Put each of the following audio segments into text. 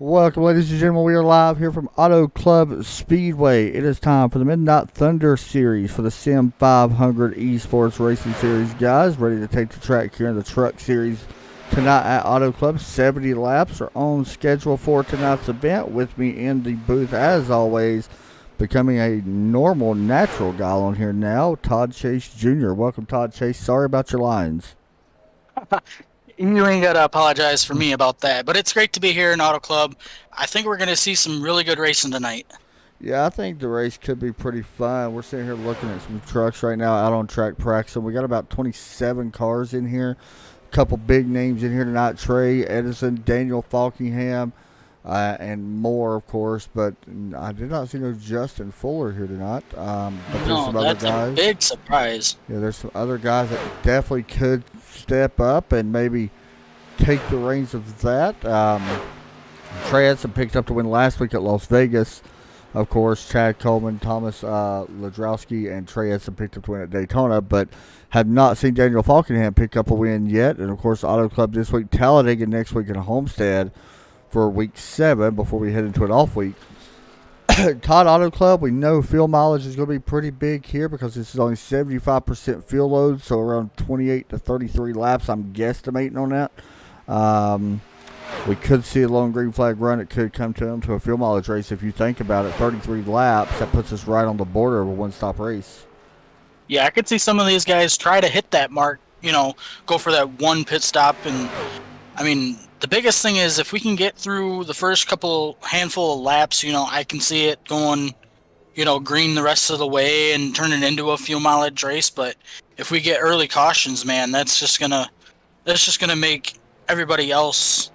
Welcome, ladies and gentlemen. We are live here from Autoclave Speedway. It is time for the Midnight Thunder Series for the Sim500 Esports Racing Series. Guys, ready to take the track here in the Truck Series tonight at Autoclave. 70 laps are on schedule for tonight's event. With me in the booth, as always, becoming a normal, natural guy on here now, Todd Chase Jr. Welcome, Todd Chase. Sorry about your lines. You ain't got to apologize for me about that, but it's great to be here in Auto Club. I think we're going to see some really good racing tonight. Yeah, I think the race could be pretty fun. We're sitting here looking at some trucks right now out on track practicing. We got about 27 cars in here. A couple big names in here tonight: Trey Edison, Daniel Falkingham, and more, of course. But I did not see no Justin Fuller here tonight. But there's No, some other that's a guys. big surprise. Yeah, there's some other guys that definitely could step up and maybe take the reins of that. Trey Edson picked up the win last week at Las Vegas. Of course, Chad Coleman, Thomas Ladrowski, and Trey Edson picked up the win at Daytona, but have not seen Daniel Falkingham pick up a win yet. And, of course, Auto Club this week, Talladega next week in Homestead for week 7 before we head into an off week. Todd, Auto Club, we know fuel mileage is going to be pretty big here because this is only 75% fuel load, so around 28 to 33 laps. I'm guesstimating on that. We could see a long green flag run. It could come to a fuel mileage race. If you think about it, 33 laps, that puts us right on the border of a one-stop race. Yeah, I could see some of these guys try to hit that mark, go for that one pit stop. And, I mean, the biggest thing is if we can get through the first handful of laps, I can see it going, green the rest of the way and turning into a fuel mileage race. But if we get early cautions, man, that's just gonna make everybody else,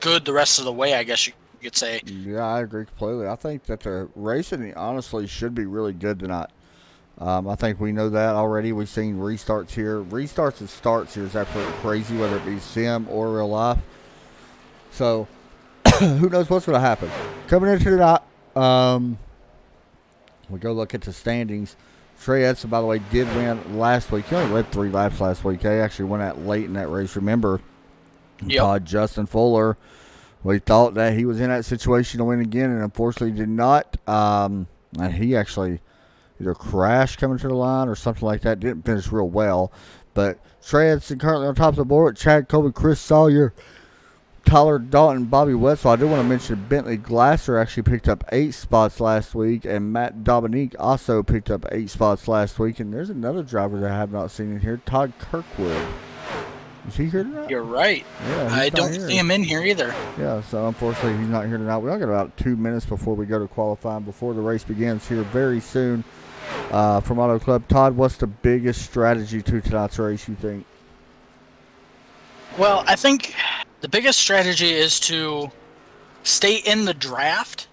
good the rest of the way, I guess you could say. Yeah, I agree completely. I think that the racing honestly should be really good tonight. I think we know that already. We've seen restarts here. Restarts and starts here is absolutely crazy, whether it be sim or real life. So, who knows what's going to happen. Coming into tonight, we go look at the standings. Trey Edson, by the way, did win last week. He only led 3 laps last week. He actually went out late in that race. Remember, Justin Fuller, we thought that he was in that situation to win again, and unfortunately did not. And he actually either crashed coming to the line or something like that. Didn't finish real well. But Trey Edson currently on top of the board. Chad Colby, Chris Sawyer, Tyler Dalton, Bobby Wetzel. I do want to mention Bentley Glasser actually picked up 8 spots last week, and Matt Dominique also picked up 8 spots last week. And there's another driver that I have not seen in here, Todd Kirkwood. Is he here tonight? You're right. Yeah, I don't see him in here either. Yeah, so unfortunately he's not here tonight. We only got about 2 minutes before we go to qualifying, before the race begins here very soon from Auto Club. Todd, what's the biggest strategy to tonight's race, you think? Well, I think the biggest strategy is to stay in the draft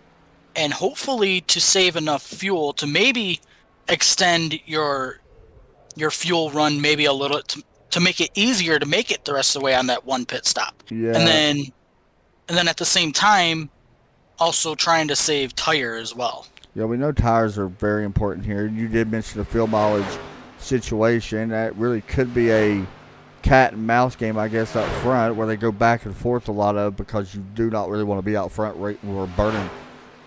and hopefully to save enough fuel to maybe extend your fuel run maybe a little to make it easier to make it the rest of the way on that one pit stop. Yeah. And then at the same time also trying to save tire as well. Yeah, we know tires are very important here. You did mention the fuel mileage situation. That really could be a cat and mouse game, I guess, up front, where they go back and forth a lot of, because you do not really want to be out front or burning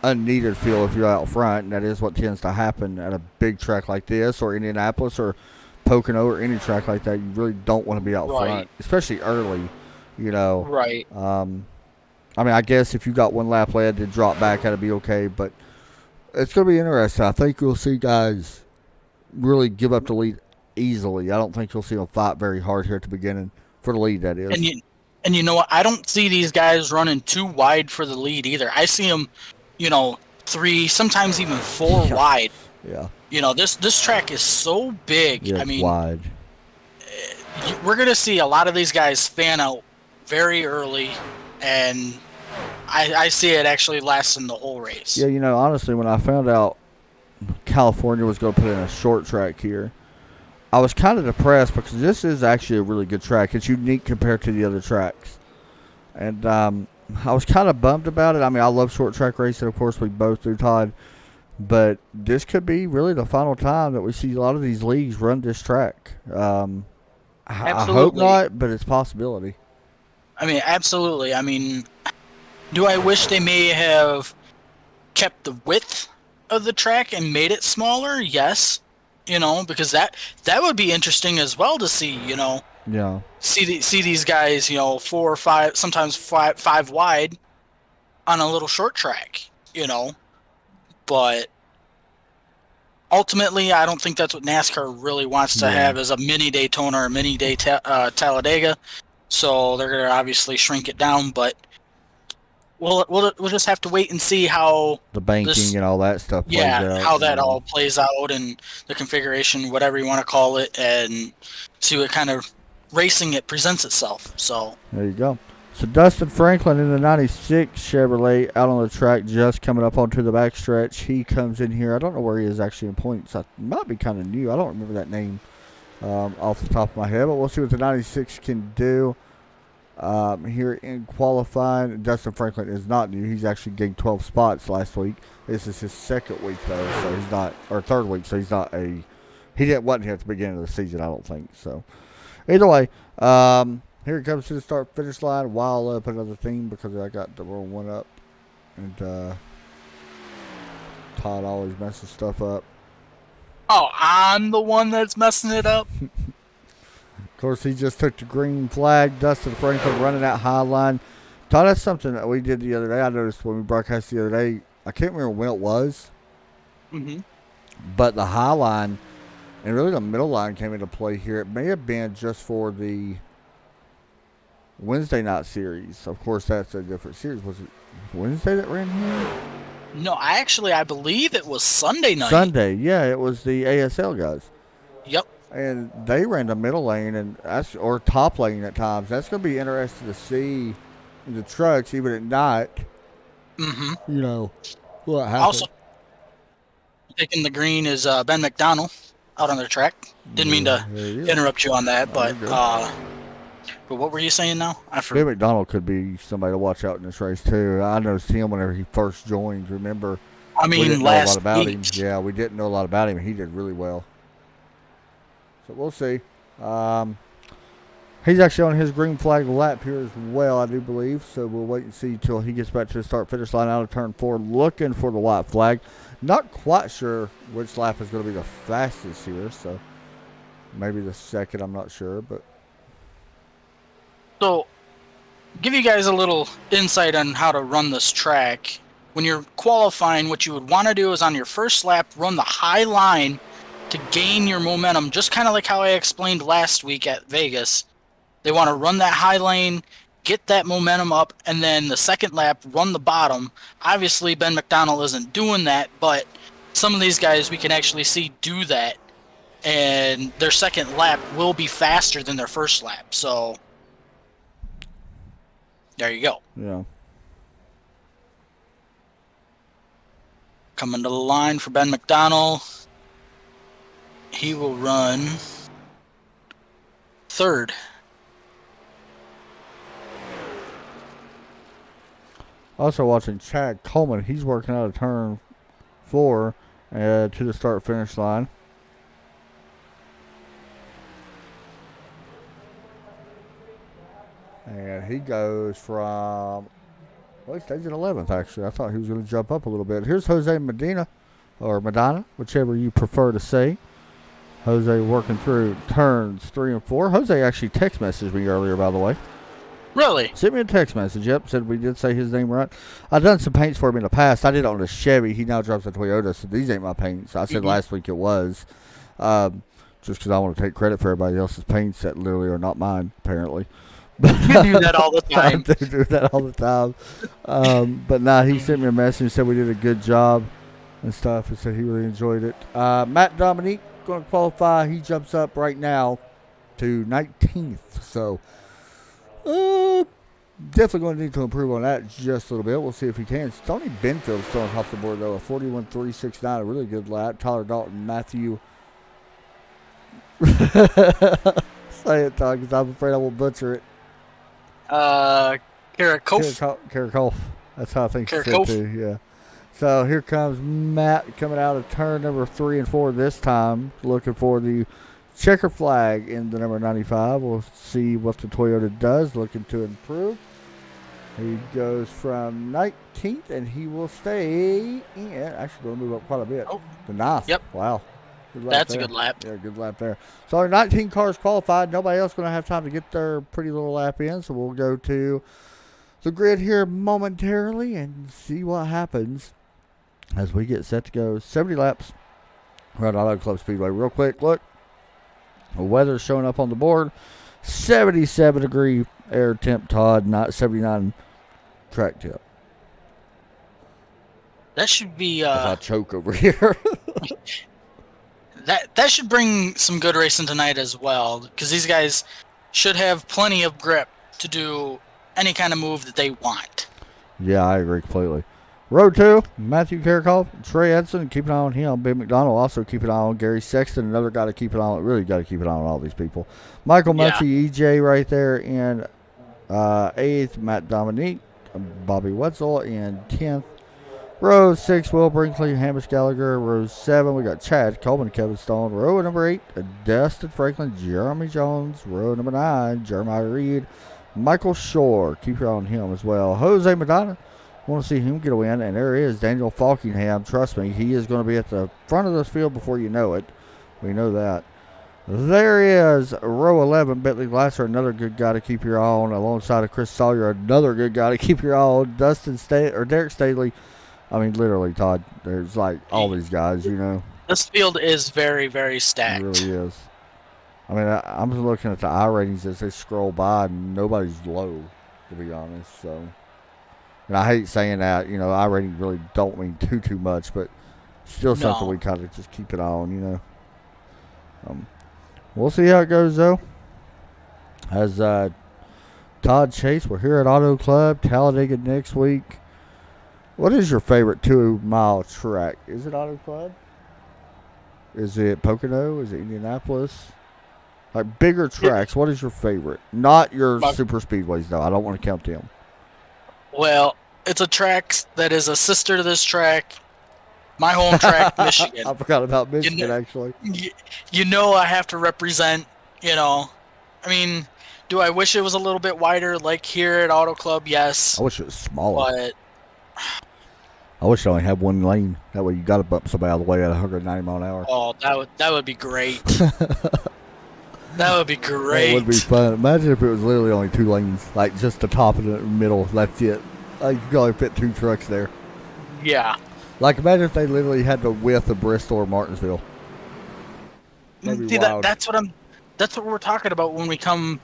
unneeded fuel if you're out front, and that is what tends to happen at a big track like this, or Indianapolis, or Pocono, or any track like that. You really don't want to be out front, especially early, Right. I mean, I guess if you got 1 lap led to drop back, that'd be okay, but it's going to be interesting. I think you'll see guys really give up the lead easily. I don't think you'll see them fight very hard here at the beginning for the lead, that is. And you know what? I don't see these guys running too wide for the lead either. I see them, 3, sometimes even 4 wide. Yeah. This track is so big. Yeah, I mean, wide. We're going to see a lot of these guys fan out very early, and I see it actually lasting the whole race. Yeah, honestly, when I found out California was going to put in a short track here, I was kind of depressed because this is actually a really good track. It's unique compared to the other tracks. And I was kind of bummed about it. I mean, I love short track racing. Of course, we both do, Todd. But this could be really the final time that we see a lot of these leagues run this track. I hope not, but it's a possibility. I mean, absolutely. I mean, Do I wish they may have kept the width of the track and made it smaller? Yes. Because that would be interesting as well to see, Yeah. see these guys, 4 or 5, sometimes five wide on a little short track, but ultimately I don't think that's what NASCAR really wants to have, is a mini Daytona or a mini Talladega. So they're going to obviously shrink it down, but we'll just have to wait and see how The banking and all that stuff plays out. how that all plays out, and the configuration, whatever you want to call it, and see what kind of racing it presents itself. So there you go. So Dustin Franklin in the 96 Chevrolet out on the track, just coming up onto the backstretch. He comes in here. I don't know where he is actually in points. I might be kind of new. I don't remember that name off the top of my head, but we'll see what the 96 can do. Here in qualifying, Dustin Franklin is not new. He's actually gained 12 spots last week. This is his second week though, so he's not, or third week, so he's not he wasn't here at the beginning of the season, I don't think. So either way, here it comes to the start finish line. While up another theme because I got the wrong one up, and Todd always messes stuff up. Oh, I'm the one that's messing it up. Of course, he just took the green flag. Dustin Franklin running that high line. Todd, that's something that we did the other day. I noticed when we broadcast the other day. I can't remember when it was. Mm-hmm. But the high line and really the middle line came into play here. It may have been just for the Wednesday night series. Of course, that's a different series. Was it Wednesday that ran here? No, I believe it was Sunday night. Sunday, yeah. It was the ASL guys. Yep. And they ran the middle lane or top lane at times. That's going to be interesting to see in the trucks, even at night. Mm-hmm. What happened. Also, taking the green is Ben McDonald out on their track. Didn't mean to interrupt you on that, but what were you saying now? Ben McDonald could be somebody to watch out in this race too. I noticed him whenever he first joined. Remember? I mean, we didn't know a lot about him. week. Yeah, we didn't know a lot about him. He did really well. So we'll see. He's actually on his green flag lap here as well, I do believe. So we'll wait and see until he gets back to the start-finish line out of turn 4, looking for the white flag. Not quite sure which lap is going to be the fastest here. So maybe the second, I'm not sure. But So, give you guys a little insight on how to run this track. When you're qualifying, what you would want to do is on your first lap, run the high line to gain your momentum, just kind of like how I explained last week at Vegas. They want to run that high lane, get that momentum up, and then the second lap, run the bottom. Obviously, Ben McDonald isn't doing that, but some of these guys we can actually see do that, and their second lap will be faster than their first lap. So, there you go. yeah. Coming to the line for Ben McDonald. He will run third. Also watching Chad Coleman. He's working out of turn 4 to the start-finish line. And he goes from, well, he stays in 11th, actually. I thought he was going to jump up a little bit. Here's Jose Medina, or Medina, whichever you prefer to say. Jose working through turns 3 and 4. Jose actually text messaged me earlier, by the way. Really? Sent me a text message. Yep, said we did say his name right. I've done some paints for him in the past. I did it on a Chevy. He now drives a Toyota, so these ain't my paints. I said last week it was. Just because I want to take credit for everybody else's paints that literally are not mine, apparently. You do that all the time. I do that all the time. But nah, he sent me a message and said we did a good job and stuff. And said he really enjoyed it. Matt Dominique going to qualify. He jumps up right now to 19th. So definitely going to need to improve on that just a little bit. We'll see if he can. Tony Benfield's still on top of the board though. A 41.369, a really good lap. Tyler Dalton, Matthew. Say it, Todd, because I'm afraid I will butcher it. Karakov. That's how I think it's said too, yeah. So here comes Matt coming out of turn number 3 and 4 this time, looking for the checker flag in the number 95. We'll see what the Toyota does, looking to improve. He goes from 19th, and he will stay in. Actually, going to move up quite a bit. Oh. The 9th. Yep. Wow. Good lap That's there. a good lap. Yeah, good lap there. So our 19 cars qualified. Nobody else going to have time to get their pretty little lap in. So we'll go to the grid here momentarily and see what happens as we get set to go 70 laps around Autoclave Speedway. Real quick, look. The weather's showing up on the board. 77-degree air temp, Todd, not 79 track temp. That should be I choke over here. that should bring some good racing tonight as well, because these guys should have plenty of grip to do any kind of move that they want. Yeah, I agree completely. Row 2, Matthew Karakoff, Trey Edson, keep an eye on him. Ben McDonald also keep an eye on. Gary Sexton, another guy to keep an eye on. Really got to keep an eye on all these people. Michael Muncie, EJ right there in 8th. Matt Dominique, Bobby Wetzel in 10th. Row 6, Will Brinkley, Hamish Gallagher. Row 7, we got Chad Coleman, Kevin Stone. Row number 8, Dustin Franklin, Jeremy Jones. Row number 9, Jeremiah Reed, Michael Shore. Keep your eye on him as well. Jose Medina. Want to see him get a win, and there is Daniel Falkingham. Trust me, he is going to be at the front of this field before you know it. We know that. There is row 11, Bentley Glasser, another good guy to keep your eye on, alongside of Chris Sawyer, another good guy to keep your eye on. Derek Staley. I mean, literally, Todd. There's like all these guys, you know. This field is very, very stacked. It really is. I mean, I'm just looking at the I ratings as they scroll by, and nobody's low, to be honest. So. And I hate saying that, you know, I rating really don't mean too much, but still something we kind of just keep it on, you know. We'll see how it goes, though. As Todd Chase, we're here at Auto Club, Talladega next week. What is your favorite 2-mile track? Is it Auto Club? Is it Pocono? Is it Indianapolis? Like bigger tracks, what is your favorite? Not your super speedways, though. I don't want to count them. Well, it's a track that is a sister to this track. My home track, Michigan. I forgot about Michigan, actually. You know I have to represent, you know. I mean, do I wish it was a little bit wider like here at Auto Club? Yes. I wish it was smaller. But I wish I only had one lane. That way you got to bump somebody out of the way at 190 mile an hour. Oh, that would be great. That would be great. That would be fun. Imagine if it was literally only 2 lanes, like just the top and the middle. That's it. Like you could only fit 2 trucks there. Yeah. Like imagine if they literally had the width of Bristol or Martinsville. See, that's what we're talking about when we come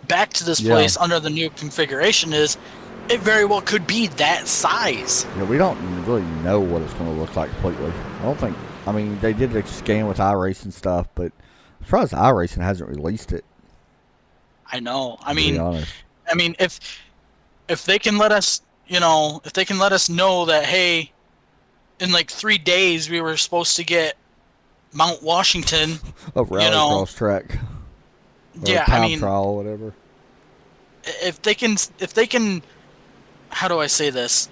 back to this place under the new configuration. Is it very well could be that size? Yeah, we don't really know what it's going to look like completely. I don't think. I mean, they did a scan with iRacing stuff, but I'm surprised iRacing hasn't released it. I know. I mean, if they can let us, you know, if they can let us know that, hey, in like 3 days we were supposed to get Mount Washington, a rallycross track. Or yeah, a time trial or whatever. If they can, how do I say this?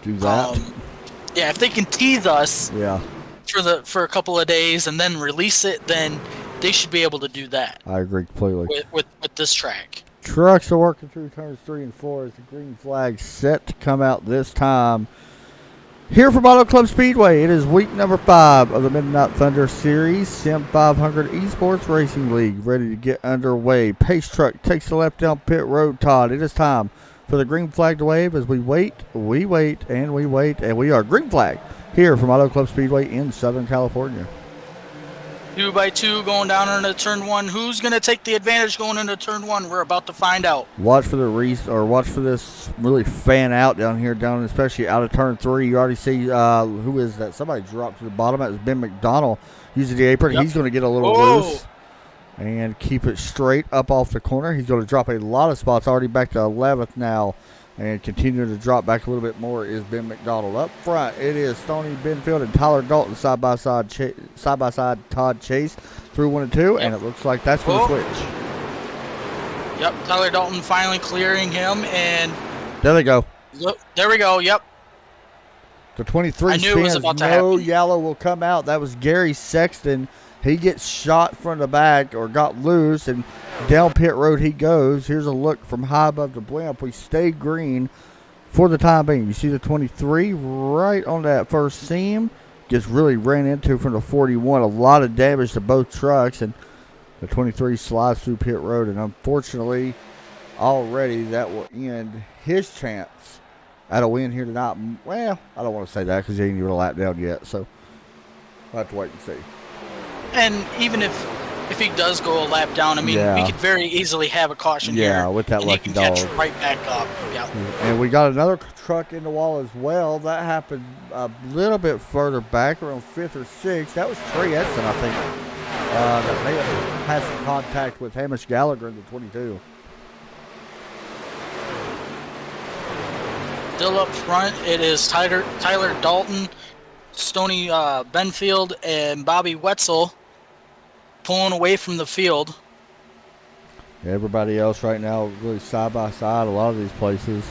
Do that. Yeah, if they can tease us. Yeah. For a couple of days and then release it, then they should be able to do that. I agree completely. With this track. Trucks are working through turns 3 and 4 as the green flag set to come out this time. Here from Autoclave Speedway, it is week number 5 of the Midnight Thunder Series Sim500 Esports Racing League, ready to get underway. Pace truck takes the left down pit road. Todd, it is time for the green flag to wave as we wait, and we wait, and we are green flag here from Autoclave Speedway in Southern California. 2 by 2 going down into turn 1. Who's going to take the advantage going into turn 1? We're about to find out. Watch for this really fan out down here, especially out of turn 3. You already see who is that? Somebody dropped to the bottom. That was Ben McDonald using the apron. Yep. He's going to get a little loose and keep it straight up off the corner. He's going to drop a lot of spots, already back to 11th now. And continuing to drop back a little bit more is Ben McDonald. Up front, it is Stoney Benfield and Tyler Dalton side by side. Todd Chase through 1 and 2, and it looks like that's going to switch. Yep, Tyler Dalton finally clearing him, and there they go. Look, there we go. Yep. The 23 I knew it was about to no happen. yellow will come out. That was Gary Sexton He gets shot from the back or got loose, and down pit road he goes. Here's a look from high above the blimp. We stay green for the time being. You see the 23 right on that first seam. Gets really ran into from the 41. A lot of damage to both trucks, and the 23 slides through pit road, and unfortunately, already that will end his chance at a win here tonight. Well, I don't want to say that because he ain't even a lap down yet, so we'll have to wait and see. And even if he does go a lap down, I mean, we could very easily have a caution here. Yeah, with that lucky dog. Catch right back up. Yeah. And we got another truck in the wall as well. That happened a little bit further back, around 5th or 6th. That was Trey Edson, I think, that may have had some contact with Hamish Gallagher in the 22. Still up front, it is Tyler Dalton, Stoney Benfield, and Bobby Wetzel pulling away from the field. Everybody else right now really side by side, a lot of these places.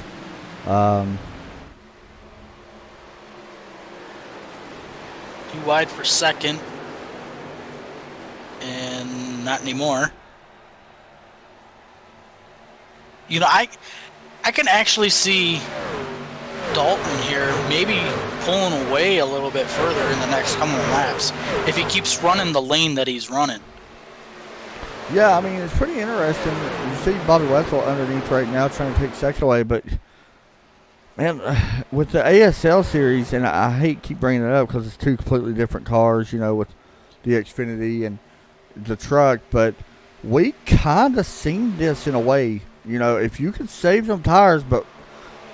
Too wide for second. And not anymore. You know, I can actually see Dalton here maybe pulling away a little bit further in the next couple of laps if he keeps running the lane that he's running. Yeah, I mean, it's pretty interesting. You see Bobby Wetzel underneath right now trying to take second away, but, man, with the ASL series, and I hate keep bringing it up because it's two completely different cars, you know, with the Xfinity and the truck, but we kind of seen this in a way, you know, if you could save them tires, but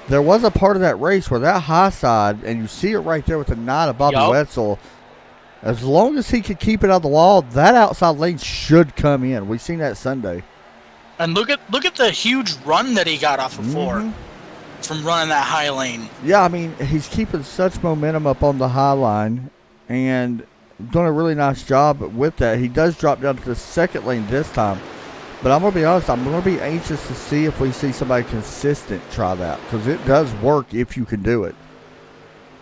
there was a part of that race where that high side, and you see it right there with the 9 of Bobby Wetzel, as long as he could keep it on the wall, that outside lane should come in. We've seen that Sunday. And look at the huge run that he got off of 4 from running that high lane. Yeah, I mean, he's keeping such momentum up on the high line and doing a really nice job with that. He does drop down to the second lane this time. But I'm going to be honest, I'm going to be anxious to see if we see somebody consistent try that, because it does work if you can do it.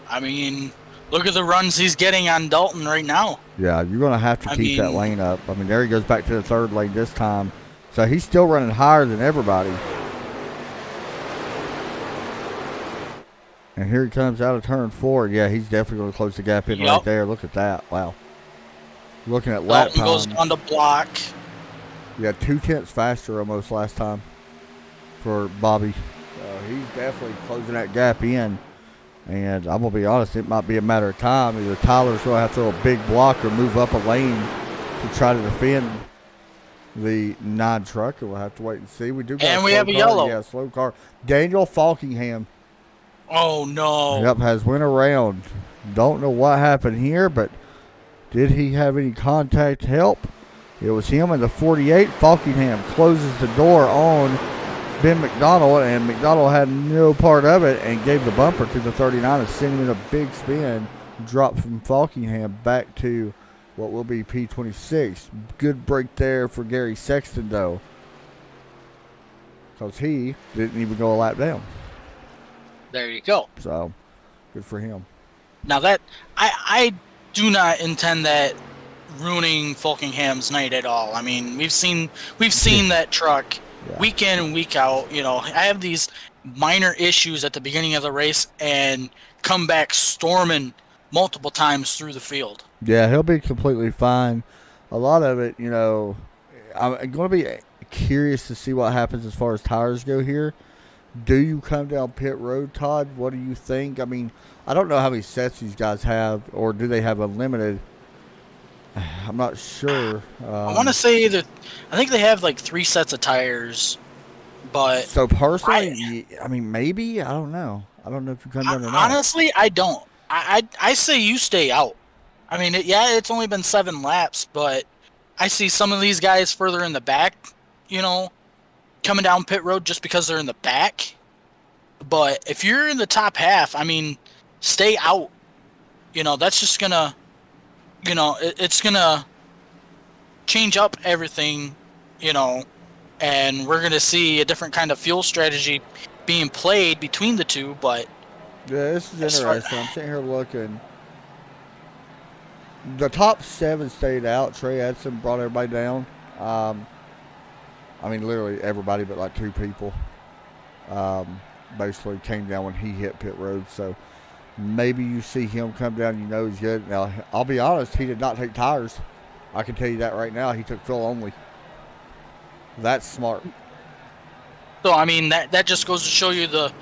I mean, look at the runs he's getting on Dalton right now. Yeah, you're going to have to keep that lane up. I mean, there he goes back to the third lane this time. So he's still running higher than everybody. And here he comes out of turn 4. Yeah, he's definitely going to close the gap in right there. Look at that. Wow. Looking at lap time. Dalton goes on the block. Yeah, 2/10 faster almost last time for Bobby. He's definitely closing that gap in. And I'm going to be honest, it might be a matter of time. Either Tyler's going to have to throw a big block or move up a lane to try to defend the 9 truck. We'll have to wait and see. We do got and we have a yellow. Yeah, slow car. Daniel Falkingham. Oh, no. Yep, has went around. Don't know what happened here, but did he have any contact help? It was him in the 48. Falkingham closes the door on Ben McDonald, and McDonald had no part of it and gave the bumper to the 39 and sent him in a big spin. Drop from Falkingham back to what will be P26. Good break there for Gary Sexton, though, because he didn't even go a lap down. There you go. So, good for him. Now that I do not intend that ruining Falkingham's night at all. I mean, we've seen that truck week in and week out. You know, I have these minor issues at the beginning of the race and come back storming multiple times through the field. Yeah, he'll be completely fine. A lot of it, you know, I'm going to be curious to see what happens as far as tires go here. Do you come down pit road, Todd? What do you think? I mean, I don't know how many sets these guys have, or do they have unlimited? I'm not sure. I want to say that I think they have like 3 sets of tires, but so personally, I mean, maybe I don't know. I don't know if you come down or not. Honestly, I don't. I say you stay out. I mean, it's only been 7 laps, but I see some of these guys further in the back, you know, coming down pit road just because they're in the back. But if you're in the top half, I mean, stay out. You know, that's just gonna. You know, it's going to change up everything, you know, and we're going to see a different kind of fuel strategy being played between the two, but... Yeah, this is interesting. I'm sitting here looking. The top 7 stayed out. Trey Edson brought everybody down. I mean, literally everybody but like 2 people basically came down when he hit pit road. So maybe you see him come down, you know he's good. Now, I'll be honest, he did not take tires. I can tell you that right now. He took fill only. That's smart. So, I mean, that just goes to show you the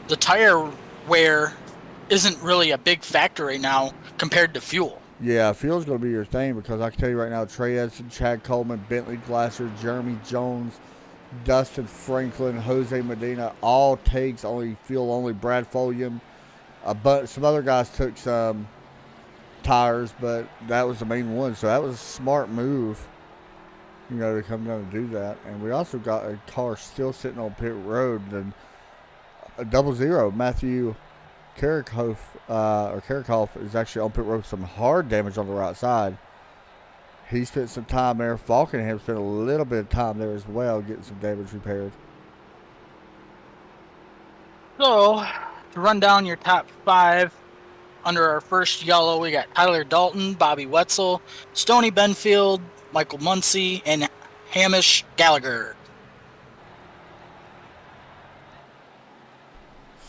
tire wear isn't really a big factor right now compared to fuel. Yeah, fuel's going to be your thing because I can tell you right now, Trey Edson, Chad Coleman, Bentley Glasser, Jeremy Jones, Dustin Franklin, Jose Medina, all takes only fuel only. Brad Folium. But some other guys took some tires, but that was the main one. So that was a smart move, to come down and do that. And we also got a car still sitting on pit road. And a 00, Matthew Karakhoff is actually on pit road with some hard damage on the right side. He spent some time there. Falkenham spent a little bit of time there as well, getting some damage repaired. So, to run down your top 5, under our first yellow, we got Tyler Dalton, Bobby Wetzel, Stoney Benfield, Michael Muncy, and Hamish Gallagher.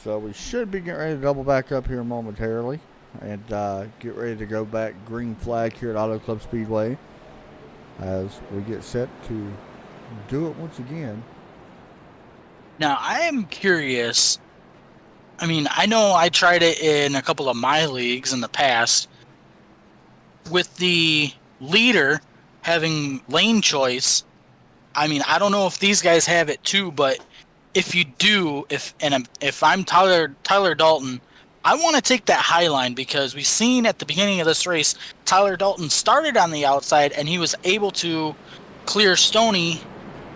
So we should be getting ready to double back up here momentarily and get ready to go back green flag here at Autoclave Speedway as we get set to do it once again. Now, I am curious. I mean, I know I tried it in a couple of my leagues in the past. With the leader having lane choice, I mean, I don't know if these guys have it too, but if you do, if I'm Tyler Dalton, I want to take that high line because we've seen at the beginning of this race, Tyler Dalton started on the outside and he was able to clear Stoney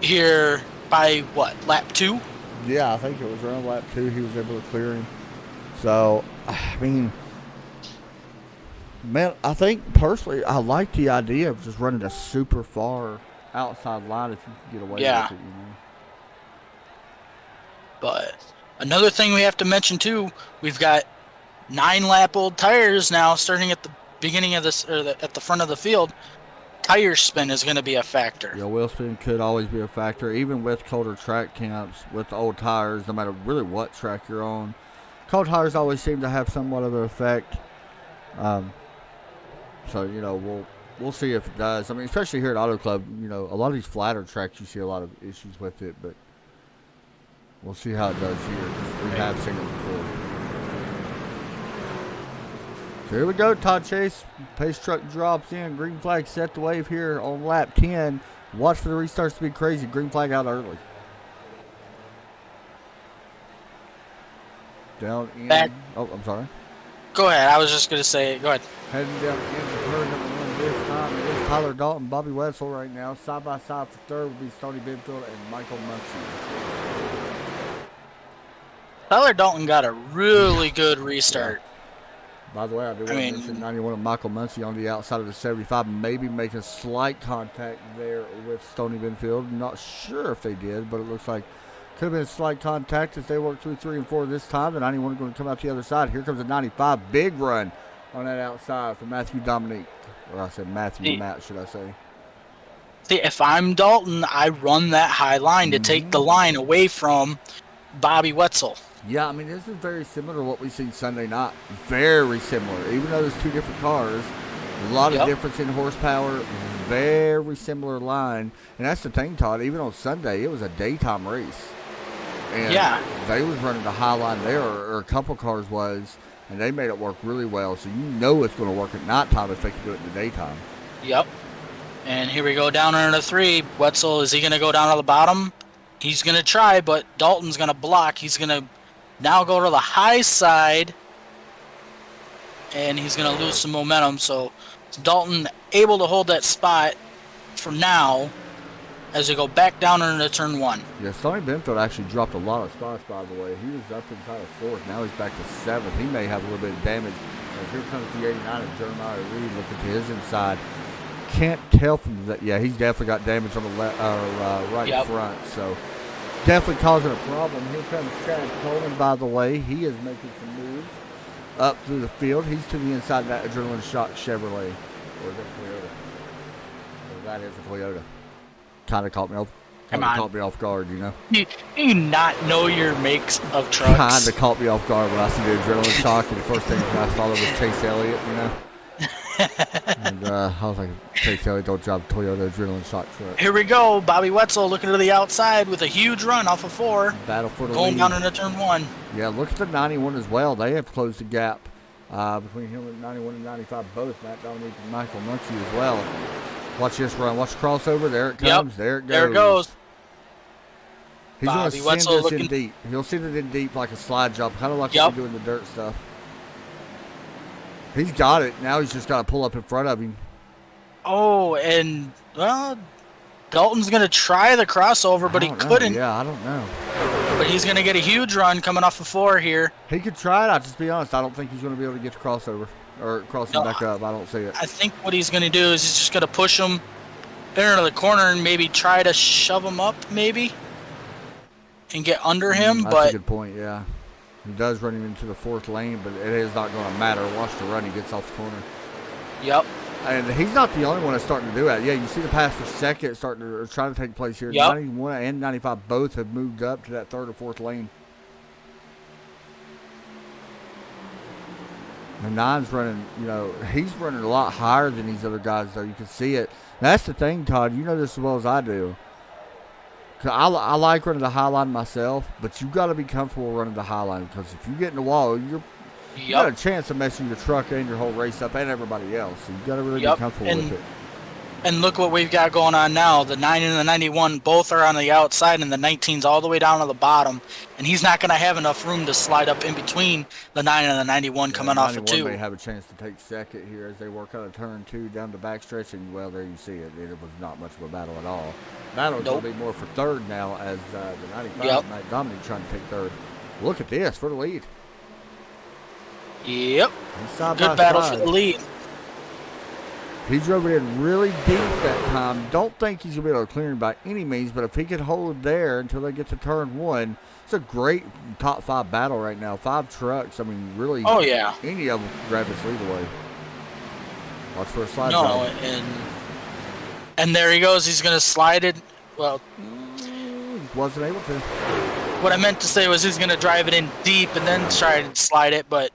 here by lap 2? Yeah, I think it was around lap 2 he was able to clear him. So, I mean, man, I think personally I like the idea of just running a super far outside line if you can get away with it, But another thing we have to mention too, we've got 9-lap-old tires now starting at the beginning of this, or at the front of the field. Tire spin is going to be a factor. Yeah, wheel spin could always be a factor, even with colder track temps with the old tires, no matter really what track you're on. Cold tires always seem to have somewhat of an effect. So, we'll see if it does. I mean, especially here at Auto Club, a lot of these flatter tracks you see a lot of issues with it, but we'll see how it does here because we have seen it before. So here we go, Todd Chase. Pace truck drops in. Green flag set the wave here on lap 10. Watch for the restarts to be crazy. Green flag out early. Down in. Oh, I'm sorry. Go ahead. I was just going to say, go ahead. Heading down into turn number 1 this time. It is Tyler Dalton, Bobby Wetzel right now. Side by side for third will be Stoney Benfield and Michael Muncy. Tyler Dalton got a really good restart. By the way, I do want to mention 91 of Michael Muncy on the outside of the 75, maybe making slight contact there with Stoney Benfield. Not sure if they did, but it looks like could have been slight contact as they worked through 3 and 4 this time. The 91 going to come out the other side. Here comes the 95. Big run on that outside for Matthew Dominique. Or I said Matt, should I say. See, if I'm Dalton, I run that high line to take the line away from Bobby Wetzel. Yeah, I mean, this is very similar to what we seen Sunday night. Very similar. Even though there's 2 different cars, a lot of difference in horsepower, very similar line. And that's the thing, Todd. Even on Sunday, it was a daytime race. And they was running the high line there, or a couple cars was, and they made it work really well. So it's going to work at nighttime if they can do it in the daytime. Yep. And here we go down under 3. Wetzel, is he going to go down to the bottom? He's going to try, but Dalton's going to block. He's going to now go to the high side, and he's going to lose some momentum. So Dalton able to hold that spot for now as we go back down into turn 1. Yeah, Stoney Benfield actually dropped a lot of spots, by the way. He was up inside of 4th. Now he's back to 7th. He may have a little bit of damage. Here comes the 89 of Jeremiah Reed looking to his inside. Can't tell from that. Yeah, he's definitely got damage on the right front. So definitely causing a problem. Here comes Chad Coleman, by the way. He is making some moves up through the field. He's to the inside of that Adrenaline Shock Chevrolet. Or is it Toyota? Well, that is a Toyota. Kind of caught me off guard, you know. Do you not know your makes of trucks? Kind of caught me off guard when I see the adrenaline shock, and the first thing I thought of was Chase Elliott, you know. And I was like, Chase Elliott don't drive a Toyota adrenaline shock truck. Here we go, Bobby Wetzel looking to the outside with a huge run off of 4. Battle for the going lead. down into turn 1. Yeah, look at the 91 as well. They have closed the gap between him and 91 and 95 both. Matt Dominique and Michael Muncie as well. Watch this run. Watch the crossover. There it comes. Yep. There it goes. There it goes. He's going to send this in deep. He'll send it in deep like a slide job, kind of like what we do in the dirt stuff. He's got it. Now he's just got to pull up in front of him. Oh, and, well, Dalton's going to try the crossover, but he couldn't. Yeah, I don't know. But he's going to get a huge run coming off of 4 here. He could try it. I'll just be honest. I don't think he's going to be able to get the crossover or crossing back up. I don't see it. I think what he's going to do is he's just going to push him into the corner and maybe try to shove him up, maybe, and get under him. That's a good point, yeah. He does run him into the 4th lane, but it is not going to matter. Watch the run. He gets off the corner. Yep. And he's not the only one that's starting to do that. Yeah, you see the pass for second starting to try to take place here. Yep. 91 and 95 both have moved up to that 3rd or 4th lane. The 9's running, you know, he's running a lot higher than these other guys, though. You can see it. And that's the thing, Todd. You know this as well as I do. I like running the high line myself, but you've got to be comfortable running the high line because if you get in the wall, you got a chance of messing your truck and your whole race up and everybody else. So you've got to really be comfortable with it. And look what we've got going on now. The 9 and the 91 both are on the outside, and the 19's all the way down to the bottom. And he's not going to have enough room to slide up in between the 9 and the 91 coming off of 2. May have a chance to take second here as they work out of turn 2 down the backstretch. And, well, there you see it. It was not much of a battle at all. Battle's going to be more for 3rd now as the 95 Matt Dominic trying to take 3rd. Look at this for the lead. Yep. Good battle for the lead. He drove it in really deep that time. Don't think he's going to be able to clear him by any means, but if he can hold it there until they get to turn 1, it's a great top 5 battle right now. 5 trucks. I mean, really. Oh, yeah. Any of them can grab this lead away. Watch for a slide. No, and there he goes. He's going to slide it. Well, wasn't able to. What I meant to say was he's going to drive it in deep and then try to slide it, but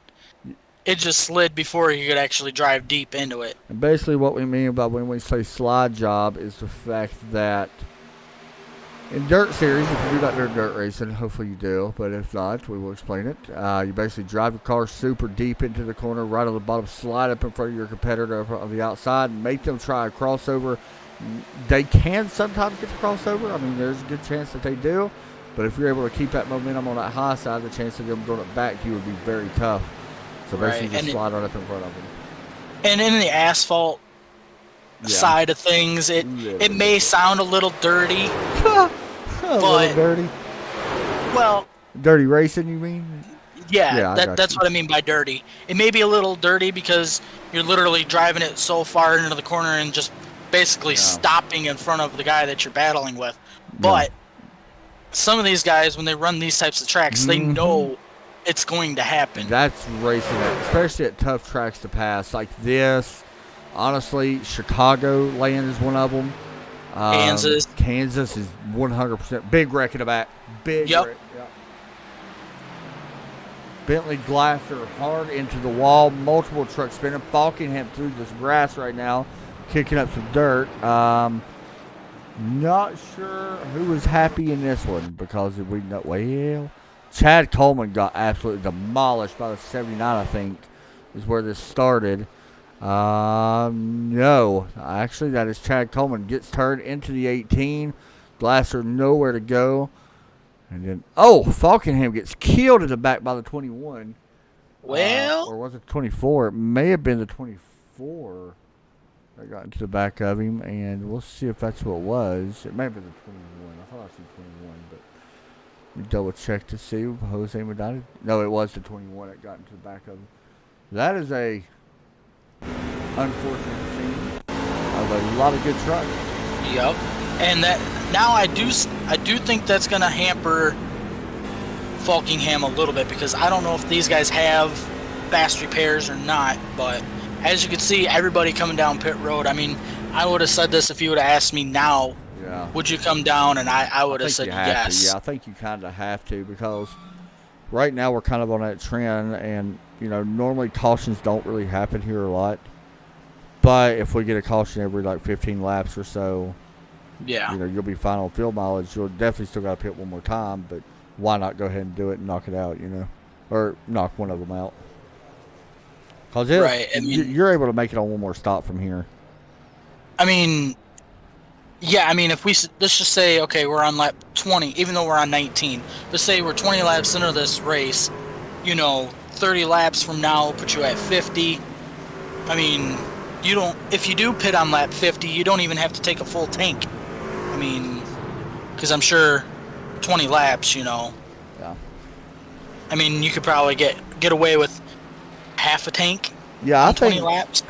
it just slid before he could actually drive deep into it. And basically what we mean by when we say slide job is the fact that in dirt series, if you do not do dirt racing, hopefully you do, but if not, we will explain it. You basically drive your car super deep into the corner, right on the bottom, slide up in front of your competitor on the outside, and make them try a crossover. They can sometimes get the crossover. I mean, there's a good chance that they do, but if you're able to keep that momentum on that high side, the chance of them doing it back to you would be very tough. So basically just slide right up in front of them. And in the asphalt side of things, it may sound a little dirty. A little dirty? Well... Dirty racing, you mean? Yeah, that's what I mean by dirty. It may be a little dirty because you're literally driving it so far into the corner and just basically stopping in front of the guy that you're battling with. But some of these guys, when they run these types of tracks, they know it's going to happen. That's racing, especially at tough tracks to pass like this. Honestly, Chicago land is one of them. Kansas is 100%. Big wreck in the back. Big wreck. Yep. Bentley Glasser hard into the wall. Multiple trucks spinning. Falkingham through this grass right now, kicking up some dirt. Not sure who was happy in this one because we know, well, Chad Coleman got absolutely demolished by the 79, I think, is where this started. No, actually, that is Chad Coleman. Gets turned into the 18. Glasser nowhere to go. And then, Falkingham gets killed in the back by the 21. Well. Or was it 24? It may have been the 24 that got into the back of him. And we'll see if that's what it was. It may have been the 21. I thought I said 21, but we double check to see. Jose Medina. No, it was the 21 that got into the back of him. That is a unfortunate scene of a lot of good trucks. Yep. And that now I do think that's going to hamper Falkingham a little bit because I don't know if these guys have fast repairs or not, but as you can see, everybody coming down pit road. I mean, I would have said this if you would have asked me now. Yeah. Would you come down? And I would have said you have yes. to. Yeah, I think you kind of have to because right now we're kind of on that trend, and normally cautions don't really happen here a lot. But if we get a caution every like 15 laps or so, yeah, you'll be fine on field mileage. You'll definitely still got to pit one more time, but why not go ahead and do it and knock it out, or knock one of them out? Because right. I mean, you're able to make it on one more stop from here. I mean, yeah, I mean, if let's just say, okay, we're on lap 20, even though we're on 19. Let's say we're 20 laps into this race, 30 laps from now will put you at 50. I mean, if you do pit on lap 50, you don't even have to take a full tank. I mean, because I'm sure 20 laps, Yeah. I mean, you could probably get away with half a tank. Yeah, I think 20 laps.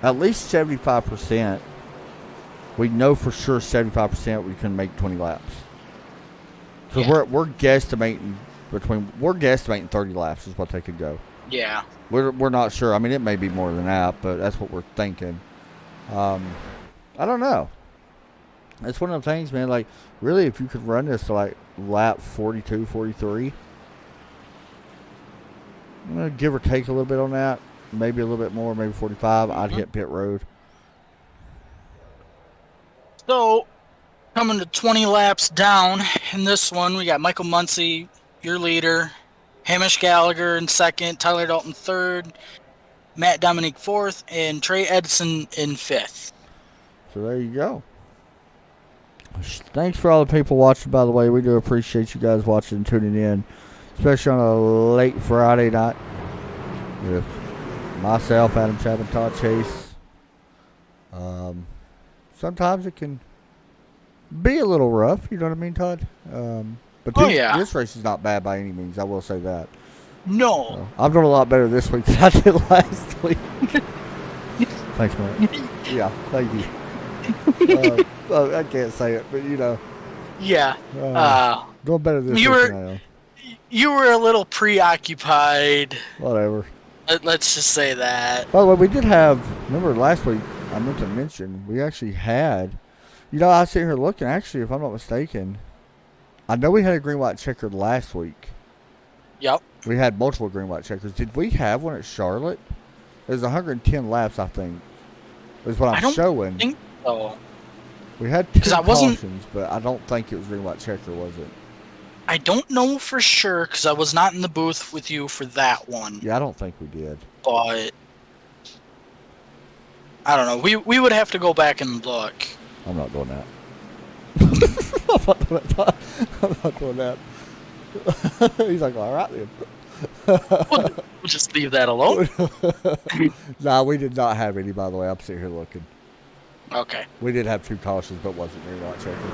At least 75%. We know for sure 75% we can make 20 laps. So we're guesstimating 30 laps is what they could go. Yeah. We're not sure. I mean, it may be more than that, but that's what we're thinking. I don't know. It's one of the things, man. Like, really, if you could run this to like lap 42, 43, I'm gonna give or take a little bit on that. Maybe a little bit more, maybe 45. I'd hit pit road. So, coming to 20 laps down in this one, we got Michael Muncy, your leader, Hamish Gallagher in second, Tyler Dalton third, Matt Dominique fourth, and Trey Edson in fifth. So there you go. Thanks for all the people watching, by the way. We do appreciate you guys watching and tuning in, especially on a late Friday night with myself, Adam Chapman, Todd Chase. Sometimes it can be a little rough, you know what I mean, Todd? But this race is not bad by any means, I will say that. No. I'm doing a lot better this week than I did last week. Thanks, man. Yeah, thank you. I can't say it, but Yeah. Doing better this week than I am. You were a little preoccupied. Whatever. Let's just say that. By the way, we did have, remember last week, I meant to mention, we actually had, I was sitting here looking, actually, if I'm not mistaken, I know we had a green-white checkered last week. Yep. We had multiple green-white checkers. Did we have one at Charlotte? It was 110 laps, I think. Is what I'm showing. I don't think so. We had two cautions, but I don't think it was green-white checker, was it? I don't know for sure because I was not in the booth with you for that one. Yeah, I don't think we did. But I don't know. We would have to go back and look. I'm not doing that. I'm not doing that. He's like, all right then. We'll just leave that alone. Nah, we did not have any, by the way. I'm sitting here looking. Okay. We did have two cautions, but wasn't very not checking.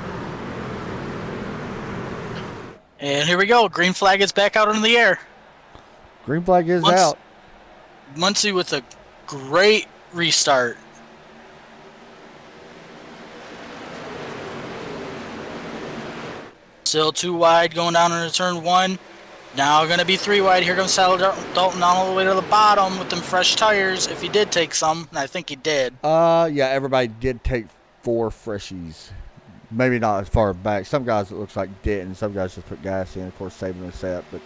And here we go. Green flag is back out in the air. Green flag is out. Muncy with a great restart. Still 2 wide going down into turn 1. Now going to be 3 wide. Here comes Tyler Dalton all the way to the bottom with them fresh tires. If he did take some, and I think he did. Yeah, everybody did take 4 freshies. Maybe not as far back. Some guys it looks like didn't. Some guys just put gas in, of course, saving the set. But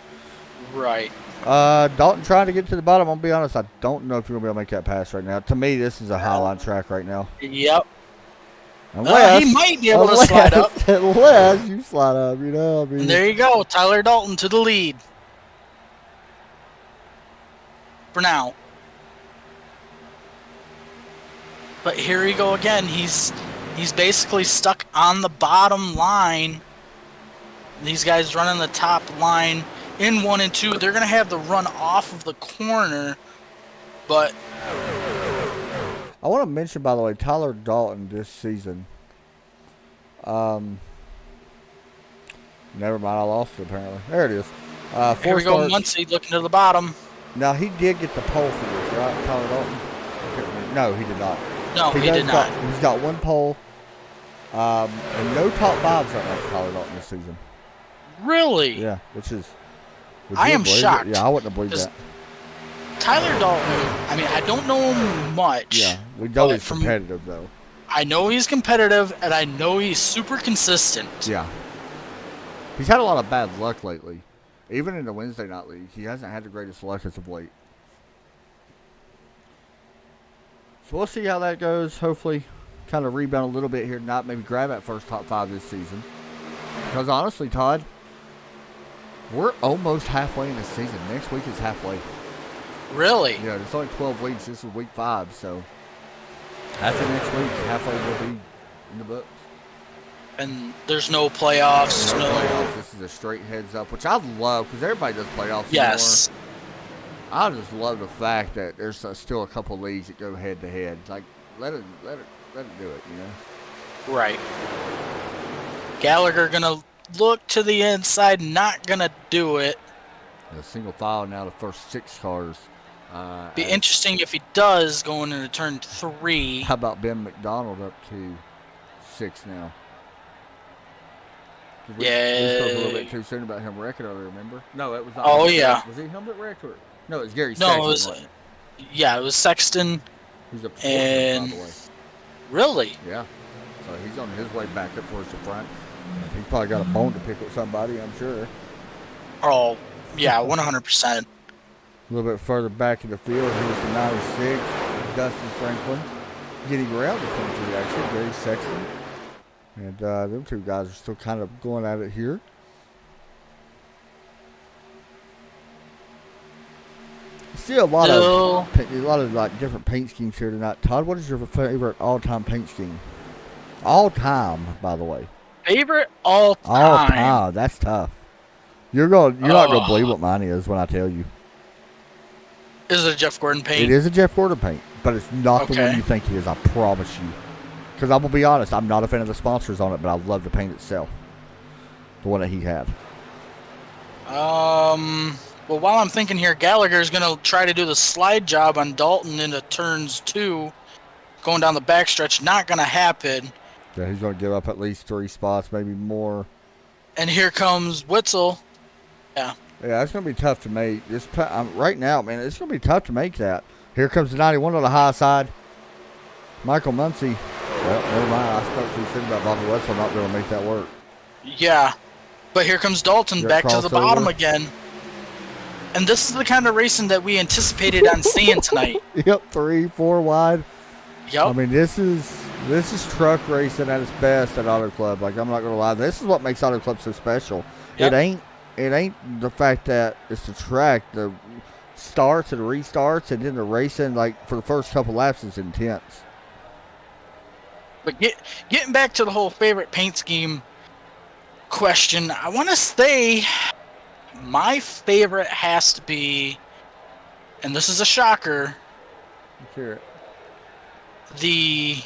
right. Dalton trying to get to the bottom. I'm gonna be honest. I don't know if you're gonna be able to make that pass right now. To me, this is a highline track right now. Yep. Unless, he might be able to slide up. Unless you slide up, I mean, and there you go. Tyler Dalton to the lead. For now. But here we go again. He's basically stuck on the bottom line. These guys running the top line in 1 and 2. They're going to have the run off of the corner. But I want to mention, by the way, Tyler Dalton this season. Never mind, I lost it apparently. There it is. Here we go, Muncy looking to the bottom. Now, he did get the pole for this, right, Tyler Dalton? No, he did not. No, he did not. He's got 1 pole. And no top 5s right now for Tyler Dalton this season. Really? Yeah, which is... I am shocked. Yeah, I wouldn't have believed that. Tyler Dalton, I mean, I don't know him much. Yeah, we know but he's competitive, though. I know he's competitive, and I know he's super consistent. Yeah. He's had a lot of bad luck lately. Even in the Wednesday night league, he hasn't had the greatest luck as of late. So we'll see how that goes. Hopefully, kind of rebound a little bit here tonight. Maybe grab that first top 5 this season. Because honestly, Todd, we're almost halfway in the season. Next week is halfway. Really? Yeah, there's only 12 weeks. This is week 5, so after next week, halfway will be in the books. And there's no playoffs. No playoffs. This is a straight heads up, which I love because everybody does playoffs. Yes. Anymore. I just love the fact that there's still a couple leagues that go head to head. Like let it do it, you know. Right. Gallagher gonna look to the inside, not gonna do it. A single file now, the first 6 cars. Be interesting if he does going into turn 3. How about Ben McDonald up to 6 now? We spoke a little bit too soon about him wrecking earlier, remember? No, it was not. Oh, yeah. Was he him that wrecked or? No, it was Gary No, Sexton. it was. Yeah, it was Sexton. He's a portion, by the way. Really? Yeah. So he's on his way back up towards the front. He's probably got a bone to pick with somebody, I'm sure. Oh, yeah, 100%. A little bit further back in the field, here's the 96, Dustin Franklin. Getting around the 23, actually, Gary Sexton. And them two guys are still kind of going at it here. See a lot of like different paint schemes here tonight. Todd, what is your favorite all-time paint scheme? All-time, by the way. Favorite all-time? All-time. That's tough. You're not gonna believe what mine is when I tell you. Is it a Jeff Gordon paint? It is a Jeff Gordon paint, but it's not the one you think it is. I promise you. Because I'm gonna be honest, I'm not a fan of the sponsors on it, but I love the paint itself. The one that he had. Well, while I'm thinking here, Gallagher's going to try to do the slide job on Dalton into turns 2, going down the backstretch. Not going to happen. Yeah, he's going to give up at least 3 spots, maybe more. And here comes Witzel. Yeah. Yeah, it's going to be tough to make. Right now, man, it's going to be tough to make that. Here comes the 91 on the high side. Michael Muncy. Well, never mind. I spoke too soon about Bobby Wetzel not being able to make that work. Yeah. But here comes Dalton back to the bottom again. And this is the kind of racing that we anticipated on seeing tonight. Yep, 3, 4 wide. Yep. I mean, this is truck racing at its best at Auto Club. Like, I'm not gonna lie, this is what makes Auto Club so special. Yep. It ain't the fact that it's the track, the starts and restarts, and then the racing. Like for the first couple laps, is intense. But getting back to the whole favorite paint scheme question, I want to say my favorite has to be, and this is a shocker, Let's hear it. The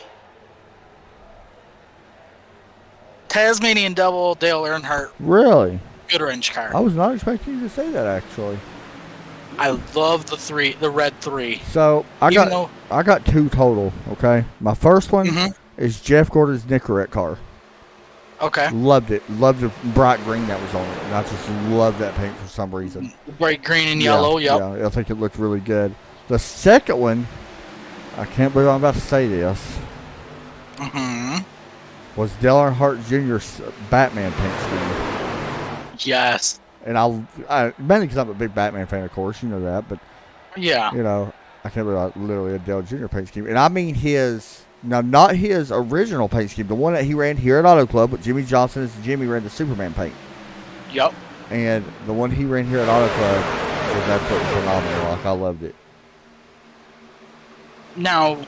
Tasmanian Devil Dale Earnhardt. Really? Goodwrench car. I was not expecting you to say that, actually. I love the red 3. So I got 2 total. Okay, my first one is Jeff Gordon's Nicorette car. Okay. Loved it. Loved the bright green that was on it. And I just loved that paint for some reason. Bright green and yellow, yep. Yeah, I think it looked really good. The second one, I can't believe I'm about to say this, was Dale Earnhardt Jr.'s Batman paint scheme. Yes. And I mainly because I'm a big Batman fan, of course, you know that. But, yeah. You know, I can't believe literally a Dale Jr. paint scheme. And I mean his... Now, not his original paint scheme, the one that he ran here at Auto Club with Jimmy Johnson as Jimmy ran the Superman paint. Yep. And the one he ran here at Auto Club was absolutely phenomenal. Like, I loved it. Now,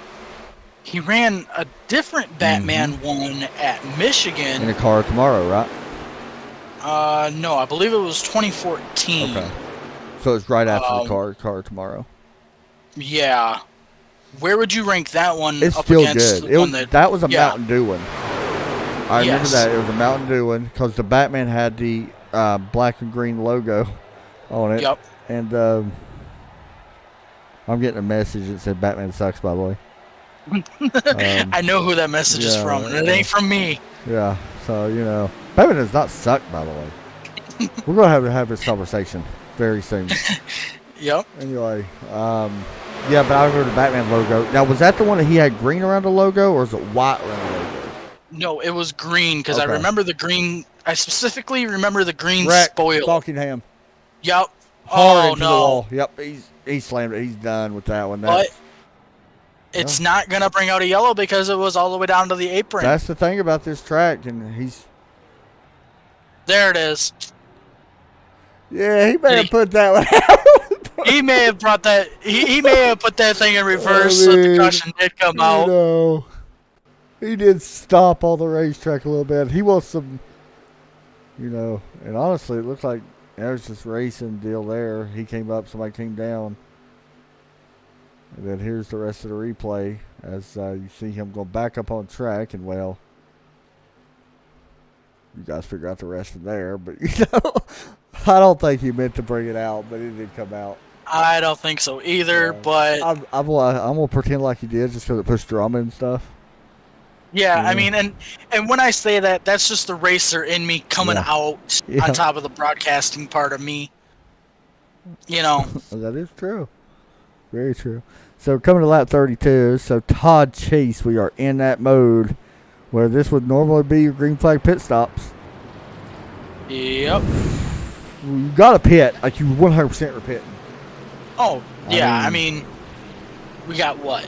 he ran a different Batman one at Michigan. In the car tomorrow, right? No, I believe it was 2014. Okay. So it's right after the car tomorrow. Yeah. Where would you rank that one it's up still against good. the one that was a Mountain Dew one. I remember Yes. that. It was a Mountain Dew one because the Batman had the black and green logo on it. Yep. And I'm getting a message that said Batman sucks, by the way. I know who that message is from, and it ain't from me. Yeah. So, you know, Batman does not suck, by the way. We're going to have this conversation very soon. Yep. Anyway, yeah, but I remember the Batman logo. Now, was that the one that he had green around the logo, or is it white around the logo? No, it was green because I Okay. remember the green. I specifically remember the green Wreck, spoiler. Falkingham. Yep. Hard Oh into the no. wall. Yep, he slammed it. He's done with that one. But it's not gonna bring out a yellow because it was all the way down to the apron. That's the thing about this track, and he's. There it is. Yeah, he may have put that one out. He may have brought that. He may have put that thing in reverse, I so the mean, caution did come out. No, he did stop all the racetrack a little bit. He wants some, and honestly, it looks like there's this racing deal there. He came up, somebody came down, and then here's the rest of the replay as you see him go back up on track, and well, you guys figure out the rest from there. But I don't think he meant to bring it out, but it did come out. I don't think so either, but I'm gonna pretend like he did just because it pushed drama and stuff. yeah, I mean, and when I say that, that's just the racer in me coming out on top of the broadcasting part of me. That is true. Very true. So coming to lap 32, so Todd Chase, we are in that mode where this would normally be your green flag pit stops. Yep. You got to pit, like you 100% are pitting. Oh, yeah, I mean, we got what?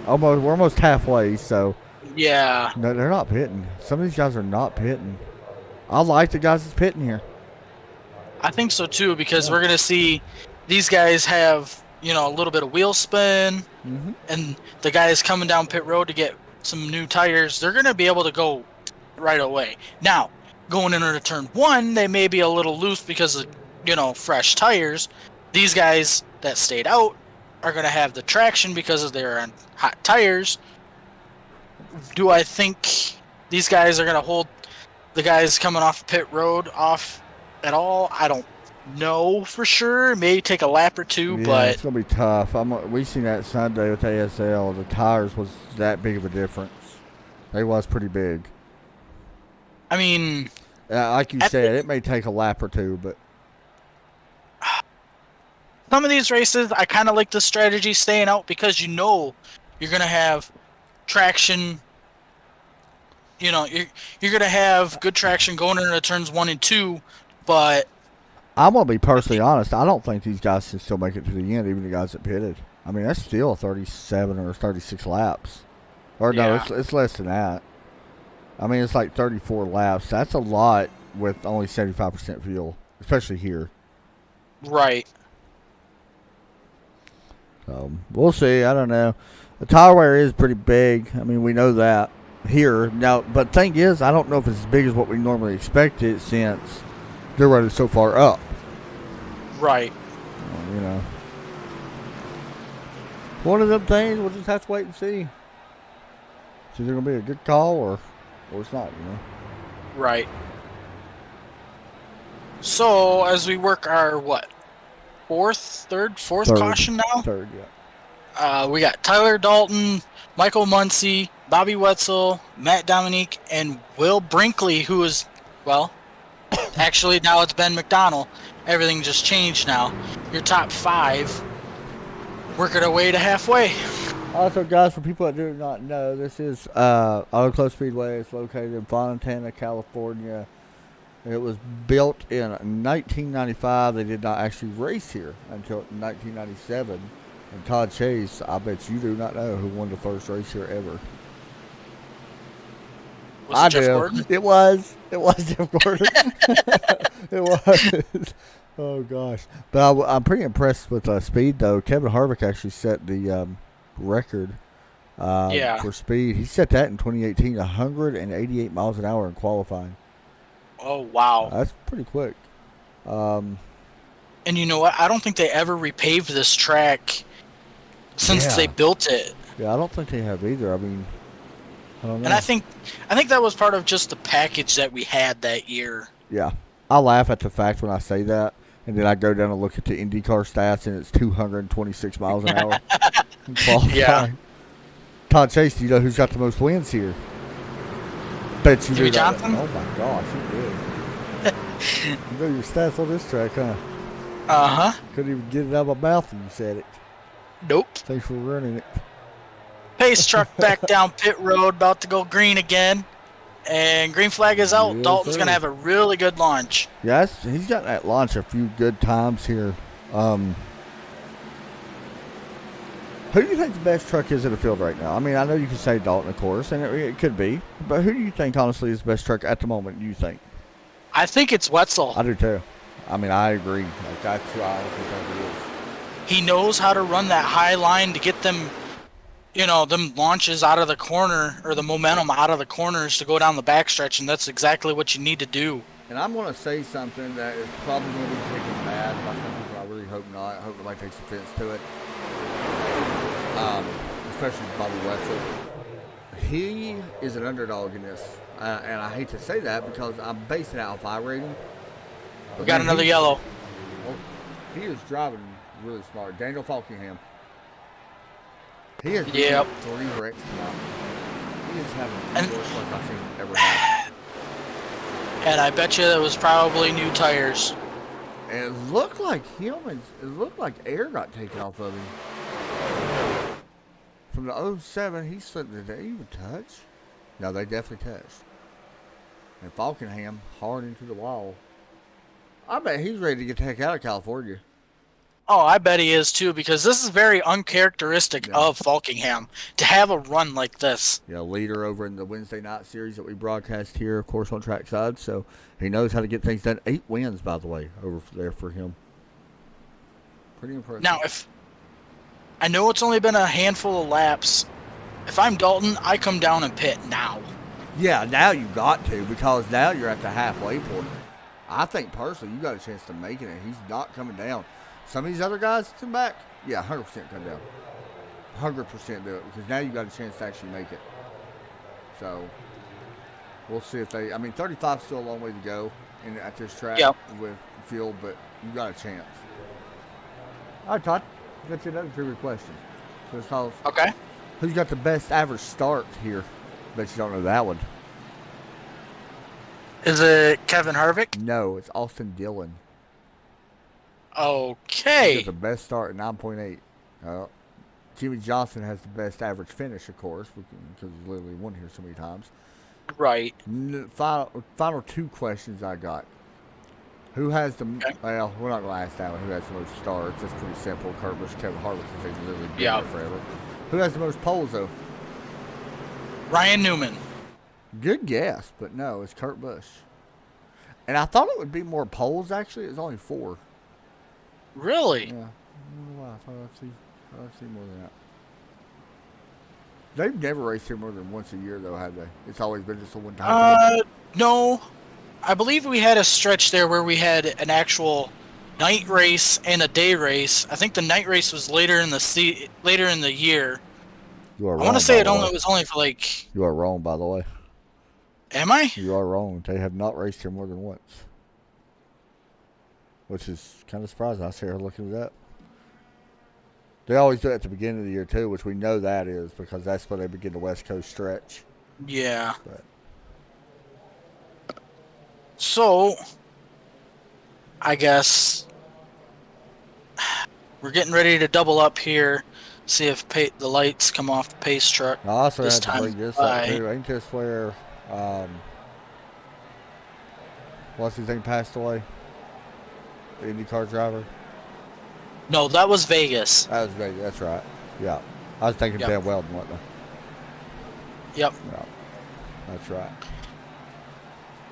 We're almost halfway, so. Yeah. No, they're not pitting. Some of these guys are not pitting. I like the guys that's pitting here. I think so too, because we're going to see these guys have, a little bit of wheel spin, and the guys coming down pit road to get some new tires, they're going to be able to go right away. Now, going into turn one, they may be a little loose because of, fresh tires. These guys that stayed out are going to have the traction because they're on hot tires. Do I think these guys are going to hold the guys coming off pit road off at all? I don't know for sure. Maybe take a lap or two, but it's going to be tough. We seen that Sunday with ASL. The tires was that big of a difference. They was pretty big. I mean, like you said, it may take a lap or two, but some of these races, I kind of like the strategy staying out because you're going to have traction. You're going to have good traction going into turns 1 and 2, but I'm going to be personally honest. I don't think these guys can still make it to the end, even the guys that pitted. I mean, that's still 37 or 36 laps. Or no, it's less than that. I mean, it's like 34 laps. That's a lot with only 75% fuel, especially here. Right. So, we'll see. I don't know. The tire wear is pretty big. I mean, we know that here. Now, but thing is, I don't know if it's as big as what we normally expected since they're running so far up. Right. One of them things, we'll just have to wait and see. It's either going to be a good call or it's not, Right. So, as we work our, fourth caution now? Third, yeah. We got Tyler Dalton, Michael Muncy, Bobby Wetzel, Matt Dominique, and Will Brinkley, who is, actually now it's Ben McDonald. Everything just changed now. Your top 5 working our way to halfway. Also, guys, for people that do not know, this is Autoclave Speedway. It's located in Fontana, California. It was built in 1995. They did not actually race here until 1997. And Todd Chase, I bet you do not know who won the first race here ever. Was it Jeff Gordon? It was Jeff Gordon. It was. Oh, gosh. But I'm pretty impressed with speed, though. Kevin Harvick actually set the record for speed. He set that in 2018, 188 miles an hour in qualifying. Oh, wow. That's pretty quick. And you know what? I don't think they ever repaved this track since they built it. Yeah, I don't think they have either. I mean, I don't know. And I think that was part of just the package that we had that year. Yeah. I laugh at the fact when I say that, and then I go down and look at the IndyCar stats, and it's 226 miles an hour. Yeah. Todd Chase, do you know who's got the most wins here? Bet you Jimmy do. Johnson? Oh, my gosh, you did. You know your stats on this track, huh? Uh-huh. Couldn't even get it out of my mouth when you said it. Nope. Thanks for running it. Pace truck back down pit road, about to go green again. And green flag is out. Yes, Dalton's sir. going to have a really good launch. Yes, he's gotten that launch a few good times here. Who do you think the best truck is in the field right now? I mean, I know you can say Dalton, of course, and it could be. But who do you think, honestly, is the best truck at the moment, you think? I think it's Wetzel. I do, too. I mean, I agree. Like, that's who I honestly think it is. He knows how to run that high line to get them, them launches out of the corner, or the momentum out of the corners to go down the backstretch, and that's exactly what you need to do. And I'm going to say something that is probably going to be taken bad by some people. I really hope not. I hope nobody takes offense to it. Especially Bobby Wetzel. He is an underdog in this. And I hate to say that because I'm basing it off I rating. We got another yellow. Well, he is driving really smart. Daniel Falkingham. He has 3 wrecks now. He is having the worst luck I've seen ever have. And I bet you that was probably new tires. And it looked like it looked like air got taken off of him. From the 07, he slipped. Did they even touch? No, they definitely touched. And Falkenham hard into the wall. I bet he's ready to get the heck out of California. Oh, I bet he is too, because this is very uncharacteristic of Falkingham to have a run like this. Yeah, leader over in the Wednesday night series that we broadcast here, of course, on Trackside. So he knows how to get things done. 8 wins, by the way, over there for him. Pretty impressive. Now, if I know it's only been a handful of laps, if I'm Dalton, I come down and pit now. Yeah, now you got to, because now you're at the halfway point. I think personally you got a chance to make it, and he's not coming down. Some of these other guys come back, yeah, 100% come down. 100% do it, because now you got a chance to actually make it. So we'll see if they. I mean, 35 is still a long way to go at this track with the field, but you got a chance. All right, Todd, I got you another trivia question. So it's called. Okay. Who's got the best average start here? Bet you don't know that one. Is it Kevin Harvick? No, it's Austin Dillon. Okay. He got the best start at 9.8. Jimmy Johnson has the best average finish, of course, because he's literally won here so many times. Right. Final 2 questions I got. Who has the... Okay. Well, we're not going to ask that one. Who has the most starts? That's pretty simple. Kurt Busch, Kevin Harvick, because he's literally been there forever. Who has the most poles, though? Ryan Newman. Good guess, but no, it's Kurt Busch. And I thought it would be more poles, actually. It's only 4. Really? Yeah. I don't know why. I thought I'd see more than that. They've never raced here more than once a year, though, have they? It's always been just a one-time thing. No. I believe we had a stretch there where we had an actual night race and a day race. I think the night race was later in the year. You are wrong. I want to say it was only for like. You are wrong, by the way. Am I? You are wrong. They have not raced here more than once, which is kind of surprising. I see her looking it up. They always do it at the beginning of the year too, which we know that is because that's when they begin the West Coast stretch. Yeah. But. So, I guess we're getting ready to double up here. See if the lights come off the pace truck. I also have to bring this up too. Ain't this where what's his name passed away? The IndyCar driver. No, that was Vegas. That was Vegas. That's right. Yeah, I was thinking Dan Weldon, wasn't I? Yep. Yeah, that's right.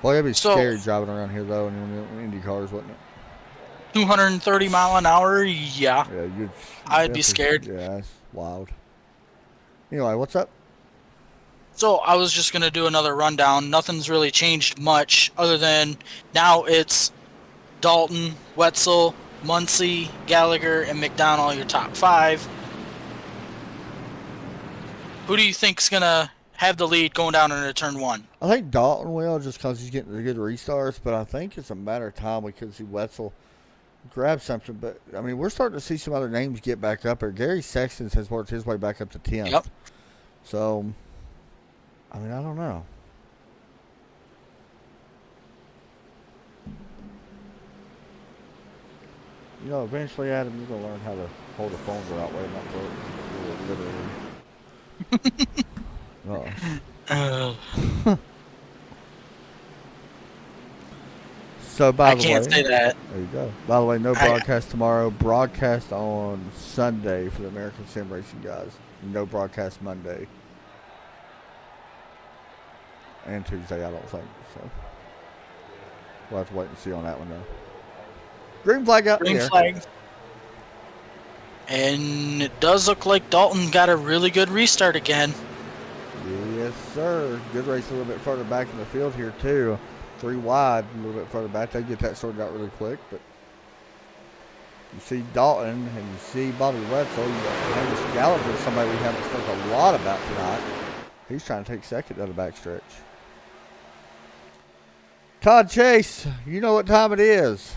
Boy, it'd be scary driving around here though in IndyCars, wouldn't it? 230 mile an hour. Yeah. Yeah, I'd be scared. Yeah, that's wild. Anyway, what's up? So I was just gonna do another rundown. Nothing's really changed much other than now it's Dalton, Wetzel, Muncie, Gallagher, and McDonald, your top 5. Who do you think's gonna have the lead going down into turn 1? I think Dalton will, just because he's getting the good restarts, but I think it's a matter of time we could see Wetzel grab something. But I mean, we're starting to see some other names get back up there. Gary Sexton has worked his way back up to 10th. Yep. So, I mean, I don't know. You know, eventually, Adam, you're going to learn how to hold a phone the right way, not throw it literally. So, by I the way, can't say that. there you go. By the way, no broadcast tomorrow. Broadcast on Sunday for the American Sim Racing guys. No broadcast Monday. And Tuesday, I don't think. So, we'll have to wait and see on that one, though. Green flag up Green there. flag. And it does look like Dalton got a really good restart again. Yes, sir. Good race a little bit further back in the field here, too. 3 wide, a little bit further back. They get that sorted out really quick, but you see Dalton and you see Bobby Wetzel. You got Hamish Gallagher, somebody we haven't spoken a lot about tonight. He's trying to take second down the backstretch. Todd Chase, you know what time it is.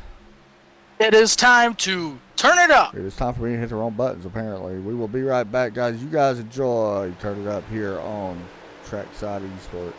It is time to turn it up. It is time for me to hit the wrong buttons, apparently. We will be right back, guys. You guys enjoy Turn It Up here on Trackside Esports.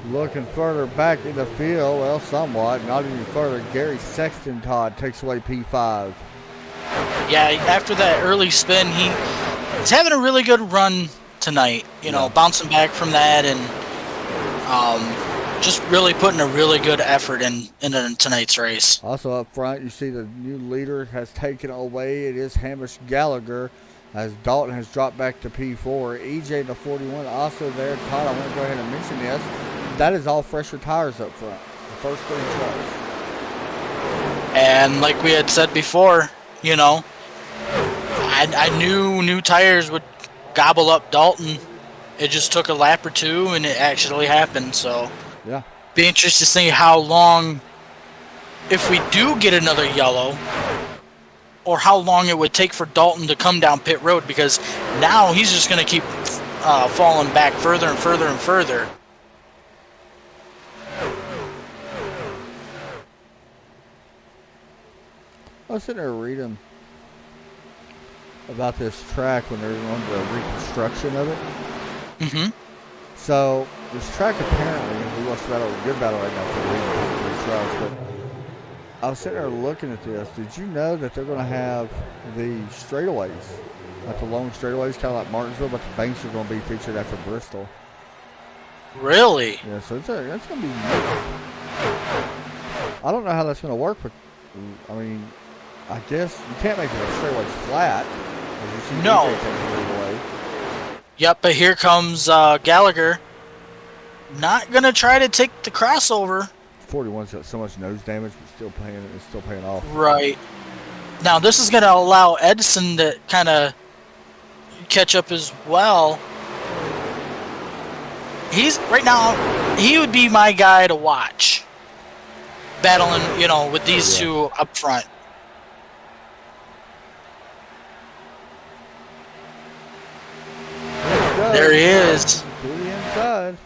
Looking further back in the field, well, somewhat, not even further. Gary Sexton, Todd, takes away P5. Yeah, after that early spin, he's having a really good run tonight. You know, bouncing back from that and just really putting a really good effort in tonight's race. Also up front, you see the new leader has taken away. It is Hamish Gallagher, as Dalton has dropped back to P4. EJ in the 41 also there. Todd, I want to go ahead and mention this. That is all fresher tires up front. The first 3 trucks. And like we had said before, you know, I knew new tires would gobble up Dalton. It just took a lap or two, and it actually happened. So, yeah, be interested to see how long, if we do get another yellow, or how long it would take for Dalton to come down pit road, because now he's just going to keep falling back further and further and further. I was sitting there reading about this track when they were on the reconstruction of it. Mm-hmm. So this track apparently, we watched a good battle right now for the tracks, but I was sitting there looking at this. Did you know that they're going to have the straightaways, like the long straightaways, kind of like Martinsville, but the banks are going to be featured after Bristol? Really? Yeah, so that's going to be unique. I don't know how that's going to work, but I mean, I guess you can't make the straightaways flat. No. Yep, but here comes Gallagher. Not gonna try to take the crossover. 41's got so much nose damage, but it's still paying off. Right. Now this is gonna allow Edson to kind of catch up as well. Right now, he would be my guy to watch. Battling, with these two up front. There he is. To the inside.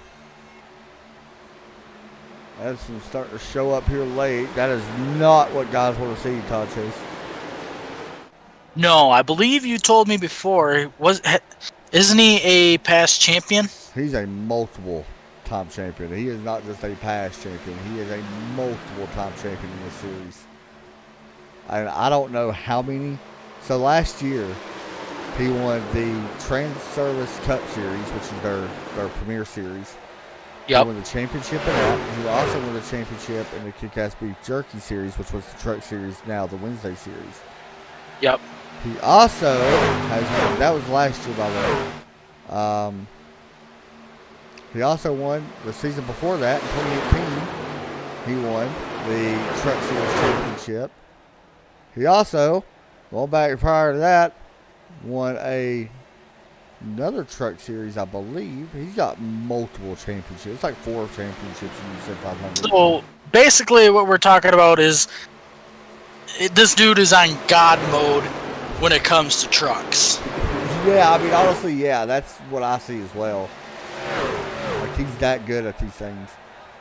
Edison's starting to show up here late. That is not what guys want to see, Todd Chase. No, I believe you told me before. Isn't he a past champion? He's a multiple time champion. He is not just a past champion. He is a multiple time champion in this series. And I don't know how many. So last year, he won the Trans Service Cup Series, which is their premier series. Yep. He won the championship in that. He also won the championship in the Kick-Ass Beef Jerky Series, which was the Truck Series, now the Wednesday Series. Yep. He also has won, that was last year, by the way. He also won the season before that, in 2018. He won the Truck Series Championship. He also, going back prior to that, won another Truck Series, I believe. He's got multiple championships. It's like 4 championships in the Sim500. So basically, what we're talking about is this dude is on God mode when it comes to trucks. Yeah, I mean, honestly, yeah, that's what I see as well. Like, he's that good at these things.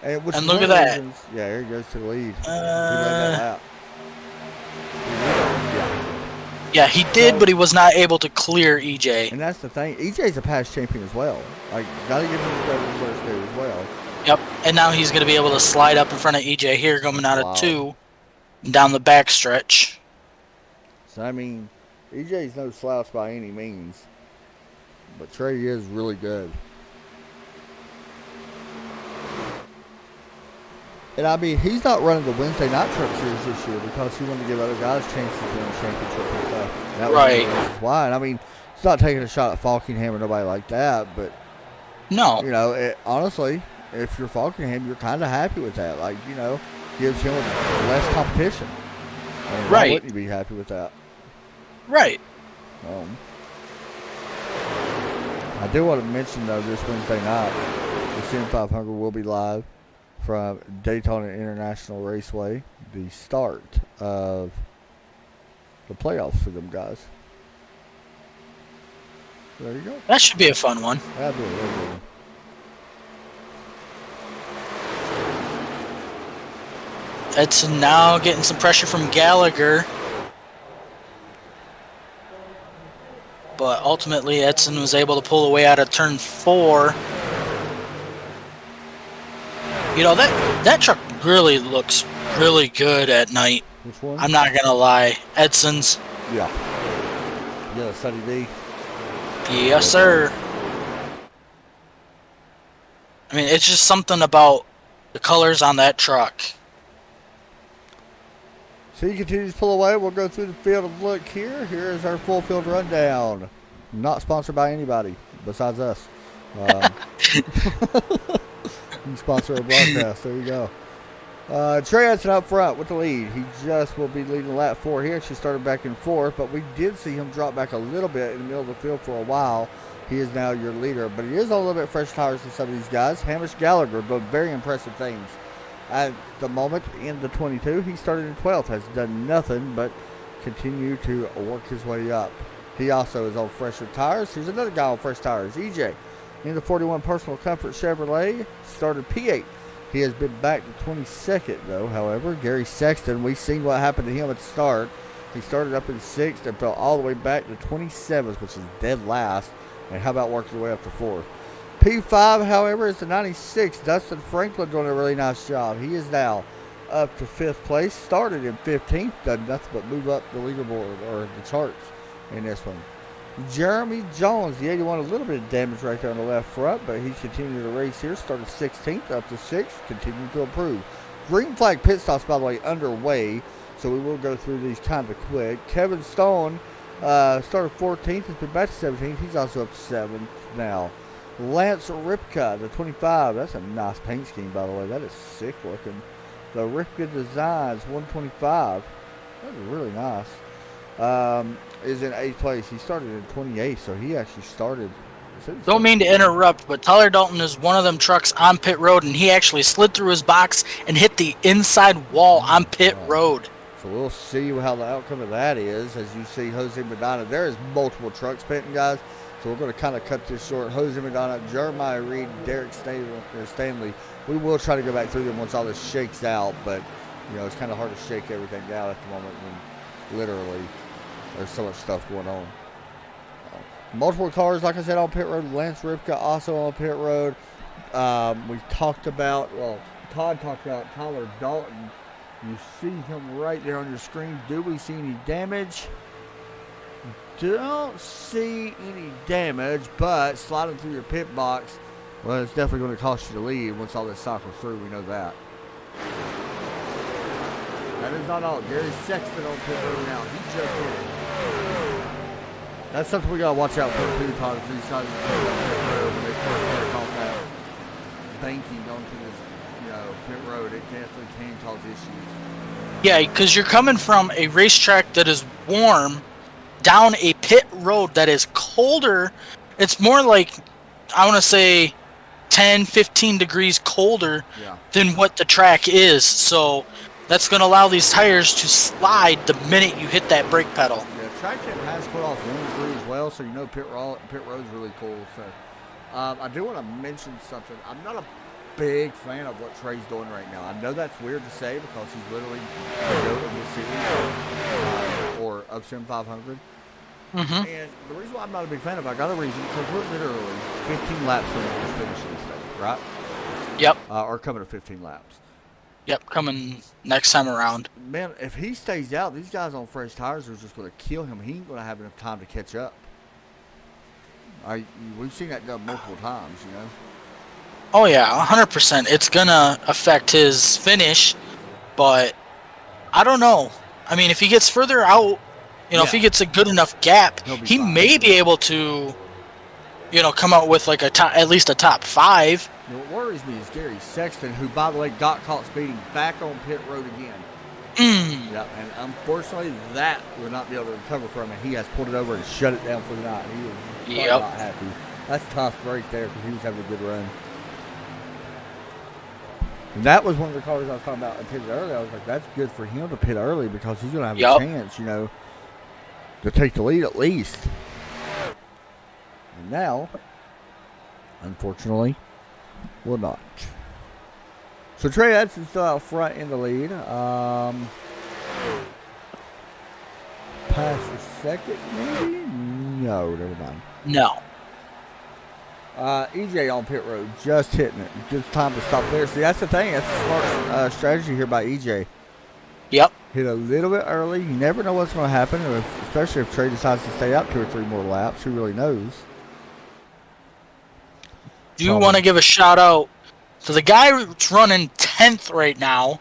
And look at that. Yeah, here he goes to the lead. He laid that out. Yeah, he did, but he was not able to clear EJ. And that's the thing. EJ's a past champion as well. Like, gotta give him credit for his due as well. Yep, and now he's going to be able to slide up in front of EJ here, coming out of 2, down the back stretch. So, I mean, EJ's no slouch by any means. But Trey is really good. And I mean, he's not running the Wednesday Night Truck Series this year because he wanted to give other guys chances to win the championship and stuff. That was why. And I mean, it's not taking a shot at Falkingham or nobody like that, but no, honestly, if you're Falkingham, you're kind of happy with that. Like, gives him less competition. I mean, why wouldn't you be happy with that? Right. I do want to mention though, this Wednesday night, the Sim500 will be live from Daytona International Raceway, the start of the playoffs for them guys. There you go. That should be a fun one. That'd be a really good one. Edson now getting some pressure from Gallagher. But ultimately, Edson was able to pull away out of turn 4. That truck really looks really good at night. Which one? I'm not going to lie. Edson's. Yeah. Yeah, Sunny D. Yes, sir. I mean, it's just something about the colors on that truck. So he continues to pull away. We'll go through the field of look here. Here is our full field rundown. Not sponsored by anybody besides us. You sponsor our broadcast. There you go. Trey Edson up front with the lead. He just will be leading lap 4 here. She started back and forth, but we did see him drop back a little bit in the middle of the field for a while. He is now your leader, but he is on a little bit fresh tires than some of these guys. Hamish Gallagher doing very impressive things. At the moment, in the 22, he started in 12th, has done nothing but continue to work his way up. He also is on fresher tires. Here's another guy on fresh tires, EJ. In the 41 Personal Comfort Chevrolet, started P8. He has been back to 22nd, though. However, Gary Sexton, we've seen what happened to him at the start. He started up in 6th and fell all the way back to 27th, which is dead last. And how about working his way up to 4th? P5, however, is the 96. Dustin Franklin doing a really nice job. He is now up to 5th place. Started in 15th. Done nothing but move up the leaderboard or the charts in this one. Jeremy Jones, the 81, a little bit of damage right there on the left front, but he's continuing to race here. Started 16th up to 6th, continuing to improve. Green flag pit stops, by the way, underway, so we will go through these kind of quick. Kevin Stone Started 14th, has been back to 17th. He's also up to 7th now. Lance Ripka, the 25. That's a nice paint scheme, by the way. That is sick looking. The Ripka Designs, 125. That's really nice. Is in 8th place. He started in 28th, so he actually started. Don't mean to interrupt, but Tyler Dalton is one of them trucks on pit road, and he actually slid through his box and hit the inside wall on pit road. So we'll see how the outcome of that is. As you see, Jose Medina, there is multiple trucks pitting, guys. So we're going to kind of cut this short. Jose Medina, Jeremiah Reed, Derek Stanley. We will try to go back through them once all this shakes out, but you know it's kind of hard to shake everything down at the moment when literally there's so much stuff going on. Multiple cars, like I said, on pit road. Lance Ripka also on pit road. We talked about, Todd talked about Tyler Dalton. You see him right there on your screen. Do we see any damage? Don't see any damage, but sliding through your pit box, well, it's definitely going to cost you the lead once all this cycles through. We know that. That is not all. Gary Sexton on pit road now. He just hit it. That's something we got to watch out for too, Todd. These guys when they first take off that banking onto this, pit road, it definitely can cause issues. Yeah, because you're coming from a racetrack that is warm down a pit road that is colder. It's more like, I want to say, 10, 15 degrees colder than what the track is. So that's going to allow these tires to slide the minute you hit that brake pedal. Yeah, track has put off wind through as well, so pit road's really cool. So I do want to mention something. I'm not a big fan of what Trey's doing right now. I know that's weird to say because he's literally the GOAT of this series or of Sim500. Mm-hmm. And the reason why I'm not a big fan of it, I got a reason, because we're literally 15 laps from this finishing this thing, right? Yep. Or coming to 15 laps. Yep, coming next time around. Man, if he stays out, these guys on fresh tires are just going to kill him. He ain't going to have enough time to catch up. We've seen that done multiple times, Oh, yeah, 100%. It's going to affect his finish, but I don't know. I mean, if he gets further out, if he gets a good enough gap, he may be able to, come out with like at least a top 5. What worries me is Gary Sexton, who, by the way, got caught speeding back on pit road again. Yep, and unfortunately, that will not be able to recover from him. He has pulled it over and shut it down for the night. He is not happy. That's tough right there because he was having a good run. And that was one of the cars I was talking about pitted early. I was like, that's good for him to pit early because he's going to have a chance, to take the lead at least. And now, unfortunately, will not. So Trey Edson's still out front in the lead. Pass for second, maybe? No, never mind. No. EJ on pit road, just hitting it. Good time to stop there. See, that's the thing. That's a smart strategy here by EJ. Yep. Hit a little bit early. You never know what's going to happen, especially if Trey decides to stay out 2 or 3 more laps. Who really knows? Do you want to give a shout out to the guy who's running 10th right now?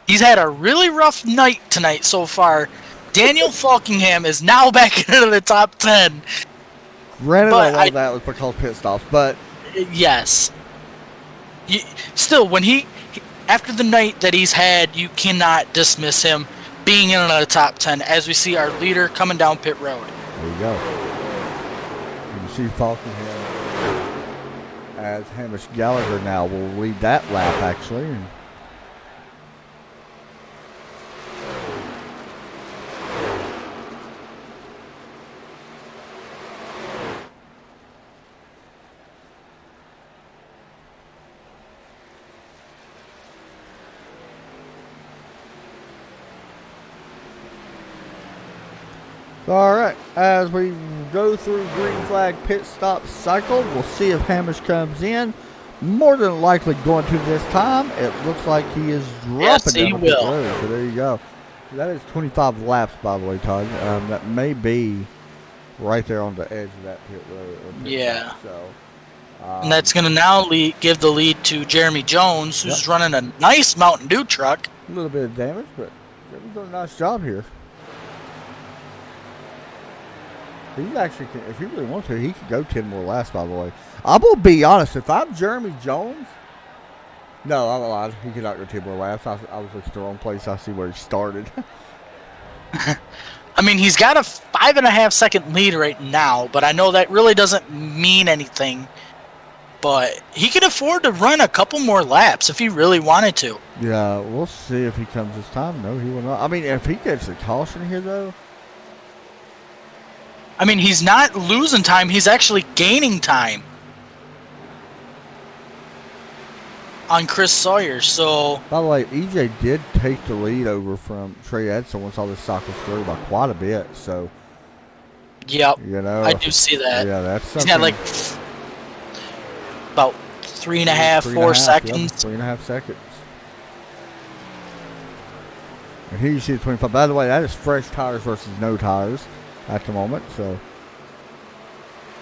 He's had a really rough night tonight so far. Daniel Falkingham is now back into the top 10. Granted, a lot of that was because pit stops, but yes. Still, when after the night that he's had, you cannot dismiss him being in the top 10. As we see our leader coming down pit road. There you go. You see Falkingham as Hamish Gallagher now will lead that lap actually. All right, as we go through green flag pit stop cycle, we'll see if Hamish comes in. More than likely going to this time. It looks like he is dropping down the pit road. So there you go. That is 25 laps, by the way, Todd. That may be right there on the edge of that pit road. Yeah. So, and that's going to now give the lead to Jeremy Jones, who's running a nice Mountain Dew truck. A little bit of damage, but Jeremy's doing a nice job here. He actually can, if he really wants to, he could go 10 more laps, by the way. I'm going to be honest. If I'm Jeremy Jones, no, I'm lying. He could not go 10 more laps. I was looking at the wrong place. I see where he started. I mean, he's got a 5.5 second lead right now, but I know that really doesn't mean anything. But he can afford to run a couple more laps if he really wanted to. Yeah, we'll see if he comes this time. No, he will not. I mean, if he gets a caution here, though. I mean, he's not losing time. He's actually gaining time on Chris Sawyer. So, by the way, EJ did take the lead over from Trey Edson once all this cycles through by quite a bit. So, yep, you know, I do see that. Yeah, that's something. He's got like about 3.5, 4 seconds. Yep, 3.5 seconds. And here you see the 25. By the way, that is fresh tires versus no tires at the moment. So,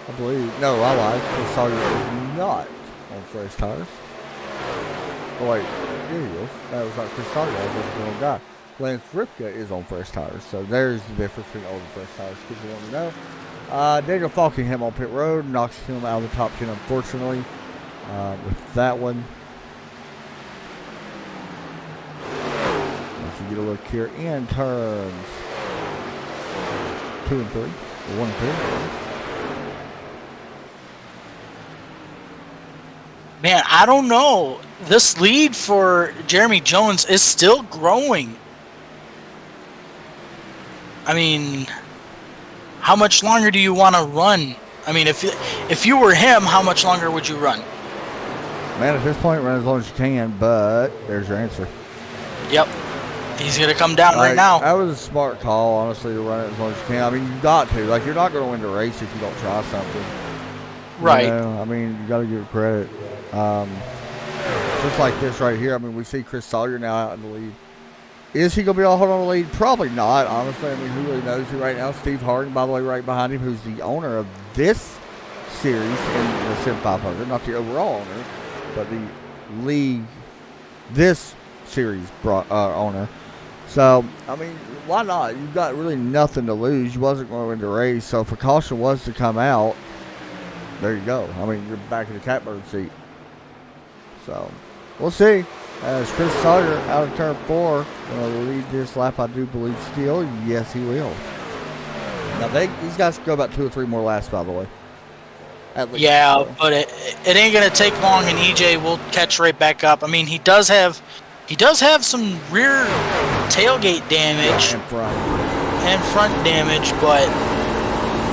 I believe. No, I lied. Chris Sawyer is not on fresh tires. Oh, wait. Here he is. That was like Chris Sawyer. That was the wrong guy. Lance Ripka is on fresh tires. So, there's the difference between old and fresh tires. People want to know. Daniel Falkingham on pit road knocks him out of the top 10, unfortunately. With that one. Let's get a look here in turns 2 and 3, or 1 and 2. Man, I don't know. This lead for Jeremy Jones is still growing. I mean, how much longer do you want to run? I mean, if you were him, how much longer would you run? Man, at this point, run as long as you can, but there's your answer. Yep. He's going to come down right now. That was a smart call, honestly, to run it as long as you can. I mean, you got to. Like, you're not going to win the race if you don't try something. Right. You know? I mean, you got to give it credit. Just like this right here, I mean, we see Chris Sawyer now out in the lead. Is he going to be able to hold on to the lead? Probably not, honestly. I mean, who really knows who right now? Steve Harding, by the way, right behind him, who's the owner of this series in the Sim500. Not the overall owner, but the league, this series owner. So, I mean, why not? You've got really nothing to lose. You wasn't going to win the race. So, if a caution was to come out, there you go. I mean, you're back in the catbird seat. So, we'll see. As Chris Sawyer out of turn 4 will lead this lap, I do believe, still. Yes, he will. Now, these guys can go about 2 or 3 more laps, by the way. At least. Yeah, but it ain't going to take long, and EJ will catch right back up. I mean, he does have some rear tailgate damage and front damage, but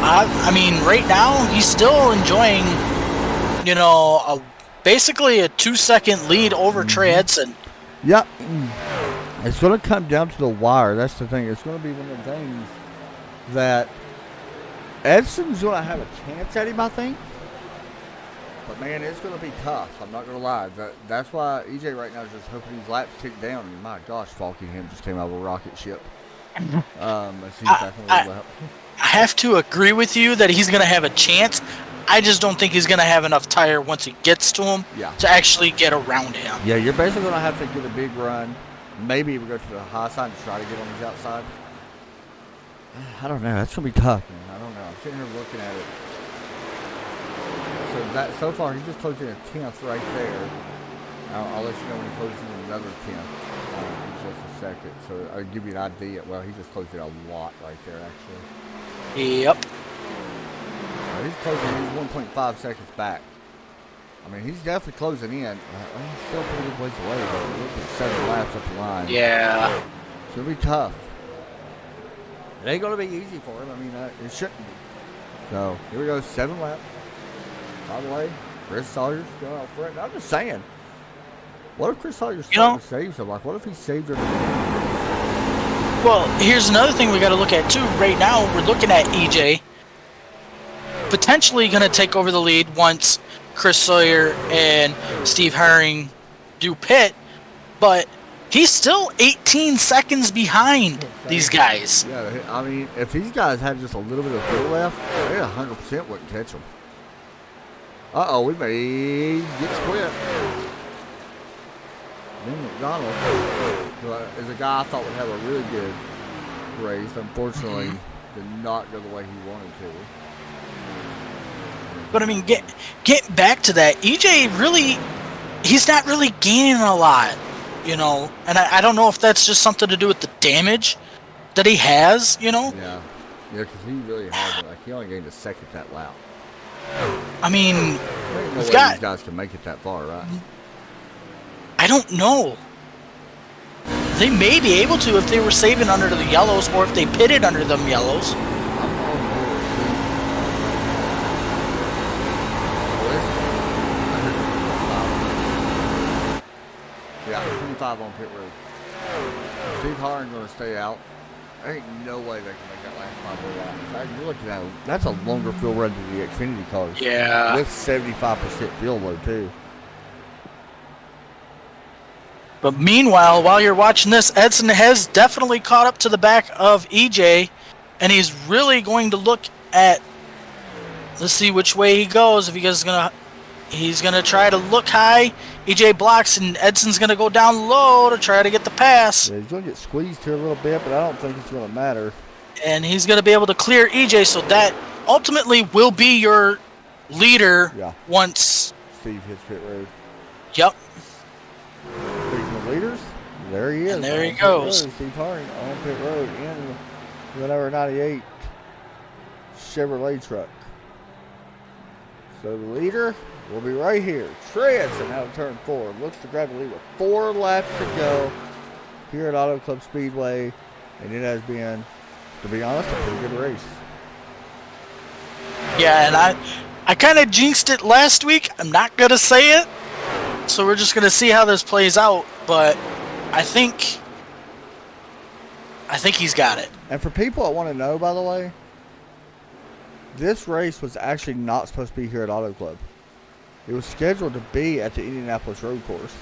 I mean, right now he's still enjoying, you know, basically a 2-second lead over Trey Edson. Yep. It's going to come down to the wire. That's the thing. It's going to be one of the things that Edson's going to have a chance at him, I think. But, man, it's going to be tough. I'm not going to lie. That's why EJ right now is just hoping these laps tick down. And my gosh, Falkingham just came out of a rocket ship. I have to agree with you that he's going to have a chance. I just don't think he's going to have enough tire once he gets to him to actually get around him. Yeah, you're basically going to have to get a big run. Maybe even go to the high side and try to get on his outside. I don't know. That's going to be tough, man. I don't know. I'm sitting here looking at it. So far, he's just closing a 10th right there. I'll let you know when he closes in another 10th in just a second. So I'll give you an idea. Well, he just closed it a lot right there, actually. Yep. He's closing. He's 1.5 seconds back. I mean, he's definitely closing in. He's still a pretty good ways away, but we're looking at 7 laps up the line. Yeah. It's going to be tough. It ain't going to be easy for him. I mean, it shouldn't be. So, here we go. 7 laps. By the way, Chris Sawyer's going out front. I'm just saying, what if Chris Sawyer's starting to save something? Like, what if he saved everything? Well, here's another thing we got to look at, too. Right now, we're looking at EJ potentially going to take over the lead once Chris Sawyer and Steve Herring do pit, but he's still 18 seconds behind these guys. Yeah, I mean, if these guys had just a little bit of fuel left, they 100% wouldn't catch them. Uh-oh, we may get split. Then McDonald is a guy I thought would have a really good race. Unfortunately, did not go the way he wanted to. But I mean, get back to that. EJ really, he's not really gaining a lot, you know. And I don't know if that's just something to do with the damage that he has, you know. Yeah, because he really hasn't. Like he only gained a second that lap. I mean, There's no way these guys can make it that far, right? I don't know. They may be able to if they were saving under the yellows, or if they pitted under them yellows. Yeah, 25 on pit road. Steve Harden going to stay out. There ain't no way they can make that last 5 more laps. You're looking at that's a longer fuel run than the Xfinity cars. Yeah. With 75% fuel load too. But meanwhile, while you're watching this, Edson has definitely caught up to the back of EJ, and he's really going to look at. Let's see which way he goes. If he's gonna try to look high. EJ blocks, and Edson's gonna go down low to try to get the pass. Yeah, he's gonna get squeezed here a little bit, but I don't think it's gonna matter. And he's gonna be able to clear EJ, so that ultimately will be your leader. Yeah. Once Steve hits pit road. Yep. Speaking of leaders, there he is. And there he goes. Steve Harding on pit road in the number 98 Chevrolet truck. So the leader will be right here. Trey Edson out of turn 4. Looks to grab the lead with 4 laps to go here at Autoclave Speedway. And it has been, to be honest, a pretty good race. Yeah, and I kind of jinxed it last week. I'm not going to say it. So we're just going to see how this plays out. But I think he's got it. And for people that want to know, by the way, this race was actually not supposed to be here at Autoclave. It was scheduled to be at the Indianapolis Road Course.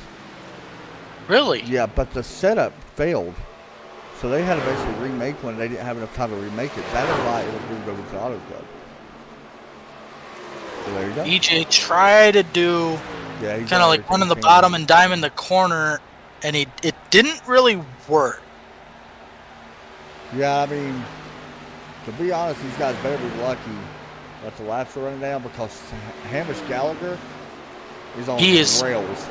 Really? Yeah, but the setup failed. So they had to basically remake one. They didn't have enough time to remake it. That is why it was moved over to Autoclave. So there you go. EJ tried to do kind of like one in the bottom and dime in the corner, and it didn't really work. Yeah, I mean, to be honest, these guys better be lucky that the laps are running down, because Hamish Gallagher is on rails.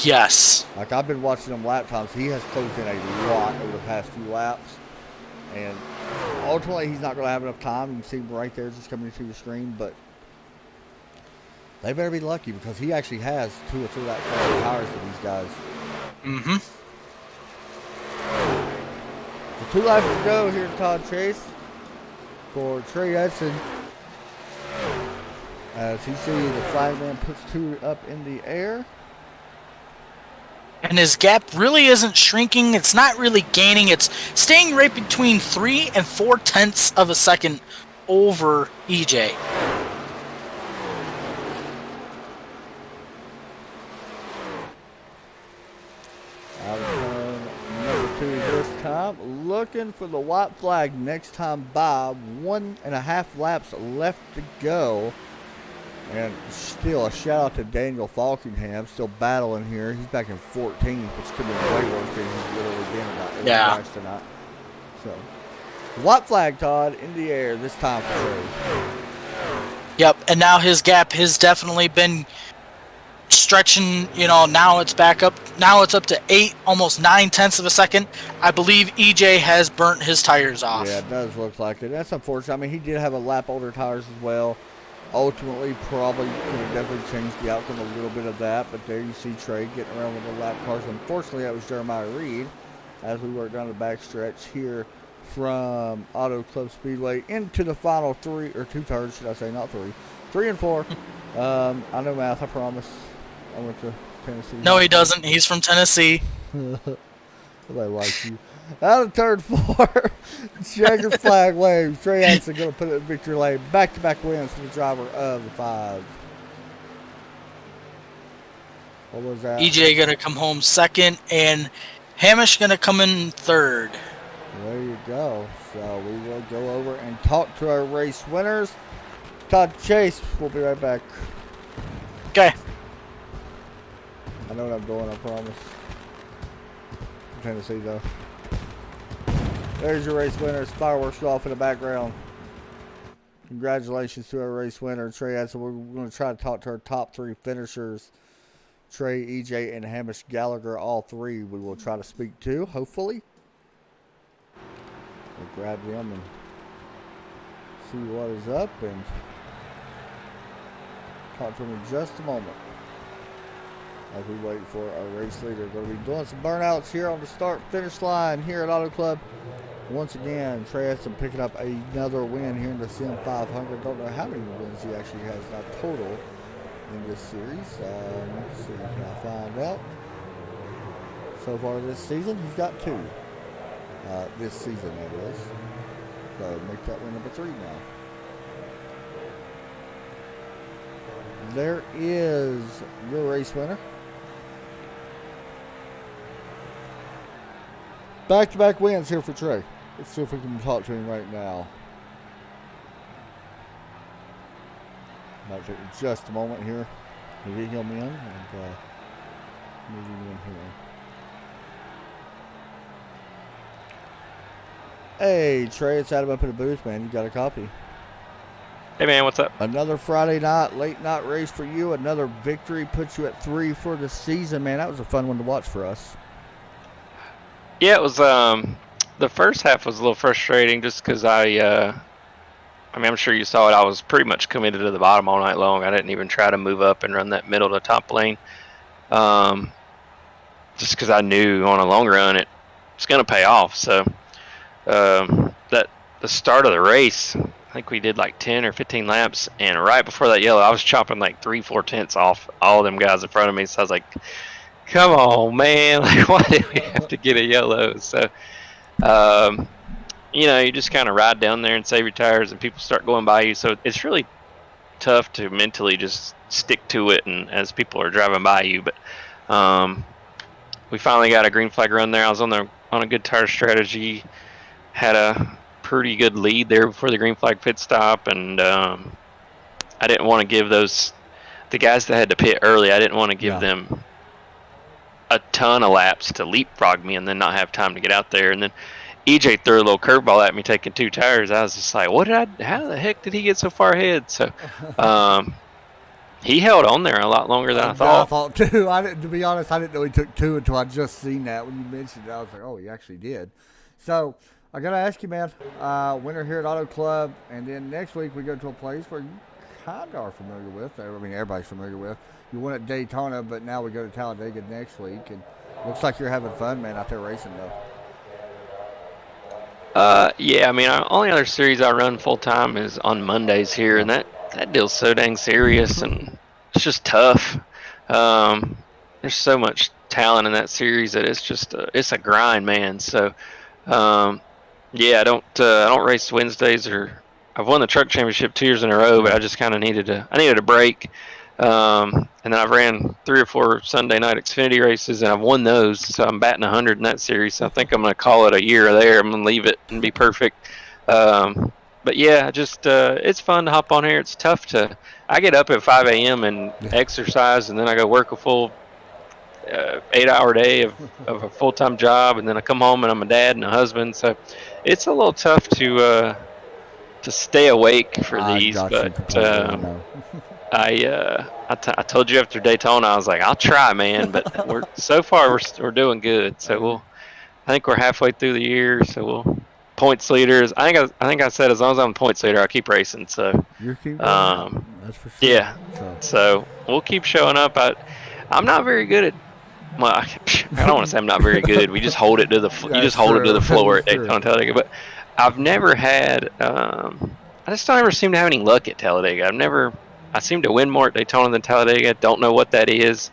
Yes. Like, I've been watching them lap times. He has closed in a lot over the past few laps. And ultimately, he's not going to have enough time. You can see him right there just coming into the screen. But they better be lucky, because he actually has 2 or 3 laps faster tires than these guys. Mm-hmm. So 2 laps to go here at Todd Chase for Trey Edson. As he sees the flagman puts 2 up in the air. And his gap really isn't shrinking. It's not really gaining. It's staying right between 3 and 4/10 of a second over EJ. Out of turn number 2 this time. Looking for the white flag next time by. 1.5 laps left to go. And still a shout out to Daniel Falkingham, still battling here. He's back in 14th, which could be way worse because he's literally been about 8 laps tonight. So, white flag, Todd, in the air this time for Trey. Yep, and now his gap has definitely been stretching. You know, now it's back up. Now it's up to 8, almost 9/10 of a second. I believe EJ has burnt his tires off. Yeah, it does look like it. That's unfortunate. I mean, he did have a lap older tires as well. Ultimately, probably could have definitely changed the outcome a little bit of that. But there you see Trey getting around with the lap cars. Unfortunately, that was Jeremiah Reed as we work down the backstretch here from Autoclave Speedway into the final 3 or 2 turns, should I say, not 3. 3 and 4. I know math, I promise. I went to Tennessee. No, he doesn't. He's from Tennessee. Nobody likes you. Out of turn 4, checker flag waves. Trey Edson going to put it in victory lane. Back-to-back wins for the driver of the 5. What was that? EJ going to come home second, and Hamish going to come in third. There you go. So we will go over and talk to our race winners. Todd Chase, we'll be right back. Okay. I know what I'm doing, I promise. Tennessee, though. There's your race winners. Fireworks go off in the background. Congratulations to our race winner, Trey. So we're going to try to talk to our top 3 finishers. Trey, EJ, and Hamish Gallagher, all 3 we will try to speak to, hopefully. We'll grab them and see what is up and talk to them in just a moment as we wait for our race leader. Going to be doing some burnouts here on the start-finish line here at Auto Club. Once again, Trey Edson picking up another win here in the Sim500. Don't know how many wins he actually has now total in this series. Let's see, can I find out? So far this season, he's got 2. This season, that is. So make that win number 3 now. There is your race winner. Back-to-back wins here for Trey. Let's see if we can talk to him right now. Might take just a moment here to get him in and move him in here. Hey, Trey, it's Adam up in the booth, man. You got a copy. Hey, man, what's up? Another Friday night, late night race for you. Another victory puts you at 3 for the season, man. That was a fun one to watch for us. Yeah, it was. The first half was a little frustrating just because I mean, I'm sure you saw it. I was pretty much committed to the bottom all night long. I didn't even try to move up and run that middle to top lane. Just because I knew on a long run it was going to pay off. So that the start of the race, I think we did like 10 or 15 laps, and right before that yellow, I was chopping like 3-4 tenths off all of them guys in front of me. So I was like, come on, man, like, why did we have to get a yellow? So you know, you just kind of ride down there and save your tires and people start going by you. So it's really tough to mentally just stick to it and as people are driving by you. But we finally got a green flag run there. I was on a good tire strategy, had a pretty good lead there before the green flag pit stop, and I didn't want to give the guys that had to pit early, I didn't want to give them a ton of laps to leapfrog me and then not have time to get out there. And then EJ threw a little curveball at me taking 2 tires. I was just like, how the heck did he get so far ahead? So he held on there a lot longer than I thought. I thought too. To be honest, I didn't know he took 2 until I just seen that when you mentioned it. I was like, oh, he actually did. So I got to ask you, man, winner here at Auto Club, and then next week we go to a place where you kind of are familiar with. I mean, everybody's familiar with. You won at Daytona, but now we go to Talladega next week, and looks like you're having fun, man, out there racing, though. Yeah, I mean, only other series I run full-time is on Mondays here, and that deal's so dang serious, and it's just tough. There's so much talent in that series that it's just it's a grind, man. So, yeah, I don't race Wednesdays, or I've won the truck championship 2 years in a row, but I just kind of needed a break. And then I've ran 3 or 4 Sunday night Xfinity races, and I've won those, so I'm batting 100 in that series. So I think I'm going to call it a year there. I'm going to leave it and be perfect. But yeah, just it's fun to hop on here. It's tough I get up at 5 a.m. and exercise, and then I go work a full 8-hour day of a full-time job, and then I come home and I'm a dad and a husband. So it's a little tough to stay awake for these. But I told you after Daytona, I was like, I'll try, man. But so far we're doing good. So I think we're halfway through the year. So we'll points leaders. I think I said as long as I'm points leader, I'll keep racing. So you keep that's for sure. Yeah. So we'll keep showing up. I'm not very good at. Well, I don't want to say I'm not very good. We just hold it to the you just hold it to the floor at Daytona Talladega. But I've never had. I just don't ever seem to have any luck at Talladega. I seem to win more at Daytona than Talladega. Don't know what that is.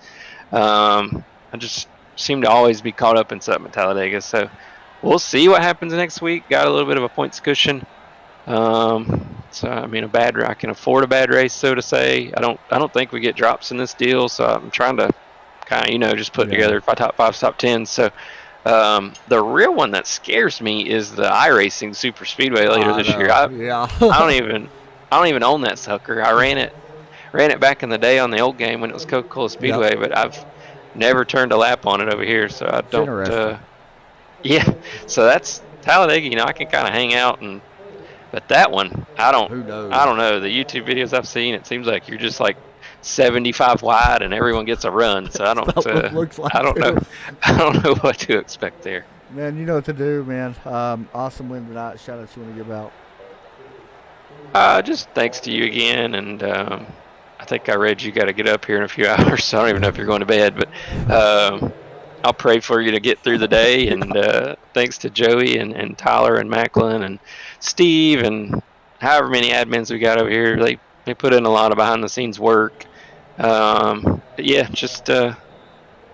I just seem to always be caught up in something at Talladega. So we'll see what happens next week. Got a little bit of a points cushion. So I mean, I can afford a bad race, so to say. I don't think we get drops in this deal. So I'm trying to kind of just put together top 5, top 10. So the real one that scares me is the iRacing Super Speedway later this year. I don't even own that sucker. I ran it back in the day on the old game when it was Coca-Cola Speedway, but I've never turned a lap on it over here, so I don't. Yeah, so that's Talladega, I can kind of hang out but that one, I don't Who knows? know. The YouTube videos I've seen, it seems like you're just like 75 wide and everyone gets a run. So I don't, That's what it looks like, I don't know. too. I don't know what to expect there. Man, you know what to do, man. Awesome win tonight. Shout out you want to give out. Just thanks to you again, and I think I read you got to get up here in a few hours, so I don't even know if you're going to bed, but I'll pray for you to get through the day, and thanks to Joey and Tyler and Macklin and Steve and however many admins we got over here. They put in a lot of behind-the-scenes work. But yeah, just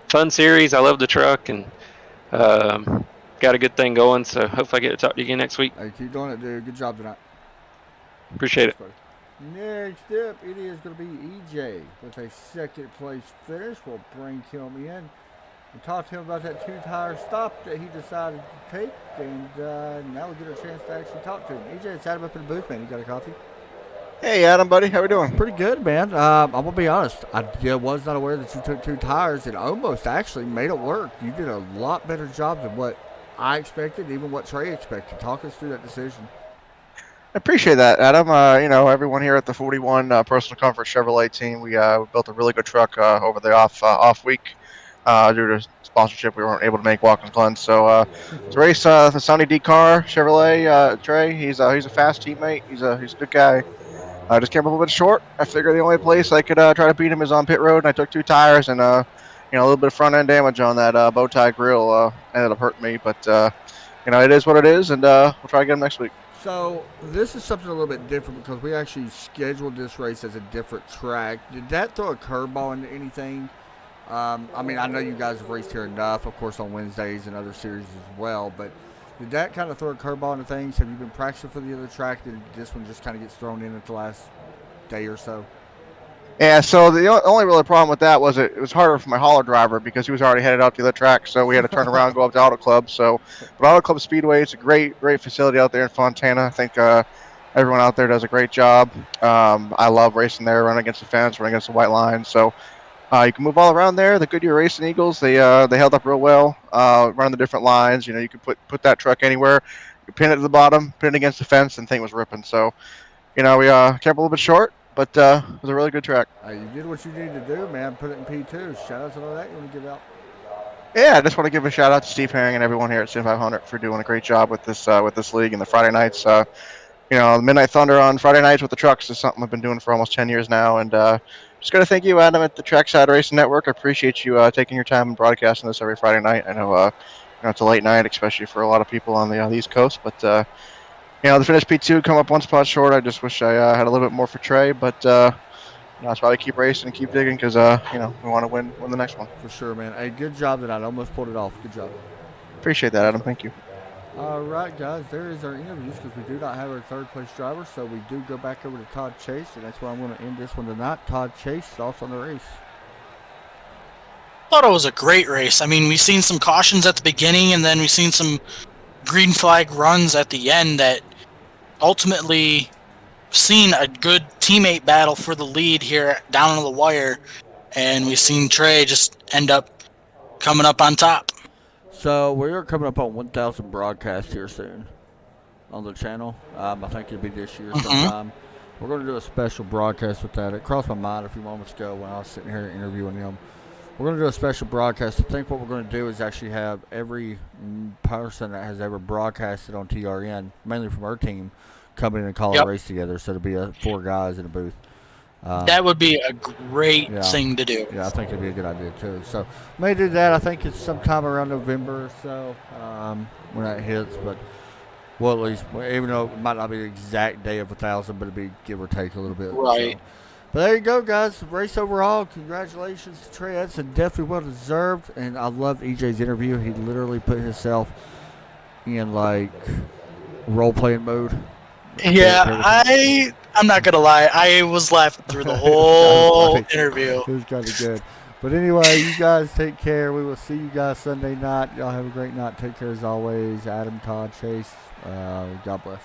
fun series. I love the truck, and got a good thing going, so hopefully I get to talk to you again next week. Hey, keep doing it, dude. Good job tonight. Appreciate it. Next up, it is going to be EJ with a second place finish. We'll bring him in and talk to him about that two-tire stop that he decided to take. And now we'll get a chance to actually talk to him. EJ, it's Adam up in the booth, man. You got a coffee? Hey, Adam, buddy. How we doing? Pretty good, man. I'm going to be honest. I was not aware that you took two tires and almost actually made it work. You did a lot better job than what I expected, even what Trey expected. Talk us through that decision. I appreciate that, Adam. Everyone here at the 41 Personal Comfort Chevrolet team, we built a really good truck over the off week. Due to sponsorship, we weren't able to make Watkins Glen. So to race the Sonny D car Chevrolet, Trey, he's a fast teammate. He's a good guy. I just came up a little bit short. I figured the only place I could try to beat him is on pit road, and I took two tires, and a little bit of front end damage on that bow tie grill ended up hurting me. But it is what it is, and we'll try again next week. So this is something a little bit different because we actually scheduled this race as a different track. Did that throw a curveball into anything? I know you guys have raced here enough, of course, on Wednesdays and other series as well, but did that kind of throw a curveball into things? Have you been practicing for the other track? Did this one just kind of gets thrown in at the last day or so? Yeah, so the only really problem with that was it was harder for my hauler driver because he was already headed out to the other track, so we had to turn around and go up to Autoclave. But Autoclave Speedway, it's a great facility out there in Fontana. I think everyone out there does a great job. I love racing there, run against the fence, run against the white line. So you can move all around there. The Goodyear Racing Eagles, they held up real well, running the different lines. You could put that truck anywhere. You could pin it to the bottom, pin it against the fence, and the thing was ripping. So, we kept a little bit short. But it was a really good track. You did what you needed to do, man. Put it in P2. Shout out to all that you want to give out. Yeah, I just want to give a shout out to Steve Herring and everyone here at Sim500 for doing a great job with this league and the Friday nights. The Midnight Thunder on Friday nights with the trucks is something I've been doing for almost 10 years now. And just got to thank you, Adam, at the Trackside Racing Network. I appreciate you taking your time and broadcasting this every Friday night. I know it's a late night, especially for a lot of people on the East Coast, but. The finished P2 come up one spot short. I just wish I had a little bit more for Trey, but that's why I keep racing and keep digging because we want to win the next one. For sure, man. Hey, good job tonight. I almost pulled it off. Good job. Appreciate that, Adam. Thank you. All right, guys. There is our interviews because we do not have our third place driver, so we do go back over to Todd Chase, and that's where I'm going to end this one tonight. Todd Chase, thoughts on the race? I thought it was a great race. We've seen some cautions at the beginning, and then we've seen some green flag runs at the end that ultimately seen a good teammate battle for the lead here down on the wire, and we've seen Trey just end up coming up on top. So we're coming up on 1,000 broadcasts here soon on the channel. I think it'll be this year sometime. We're going to do a special broadcast with that. It crossed my mind a few moments ago when I was sitting here interviewing him. We're going to do a special broadcast. I think what we're going to do is actually have every person that has ever broadcasted on TRN, mainly from our team, come in and call a race together. So it'll be 4 guys in a booth. That would be a great thing to do. Yeah, I think it'd be a good idea too. So may do that. I think it's sometime around November or so when that hits. But at least, even though it might not be the exact day of 1,000, but it'd be give or take a little bit. Right. So. But there you go, guys. Race overall. Congratulations to Trey. That's definitely well deserved. And I loved EJ's interview. He literally put himself in role playing mode. Yeah, I'm not gonna lie. I was laughing through the whole interview. It was kind of good. But anyway, you guys take care. We will see you guys Sunday night. Y'all have a great night. Take care as always. Adam, Todd, Chase. God bless.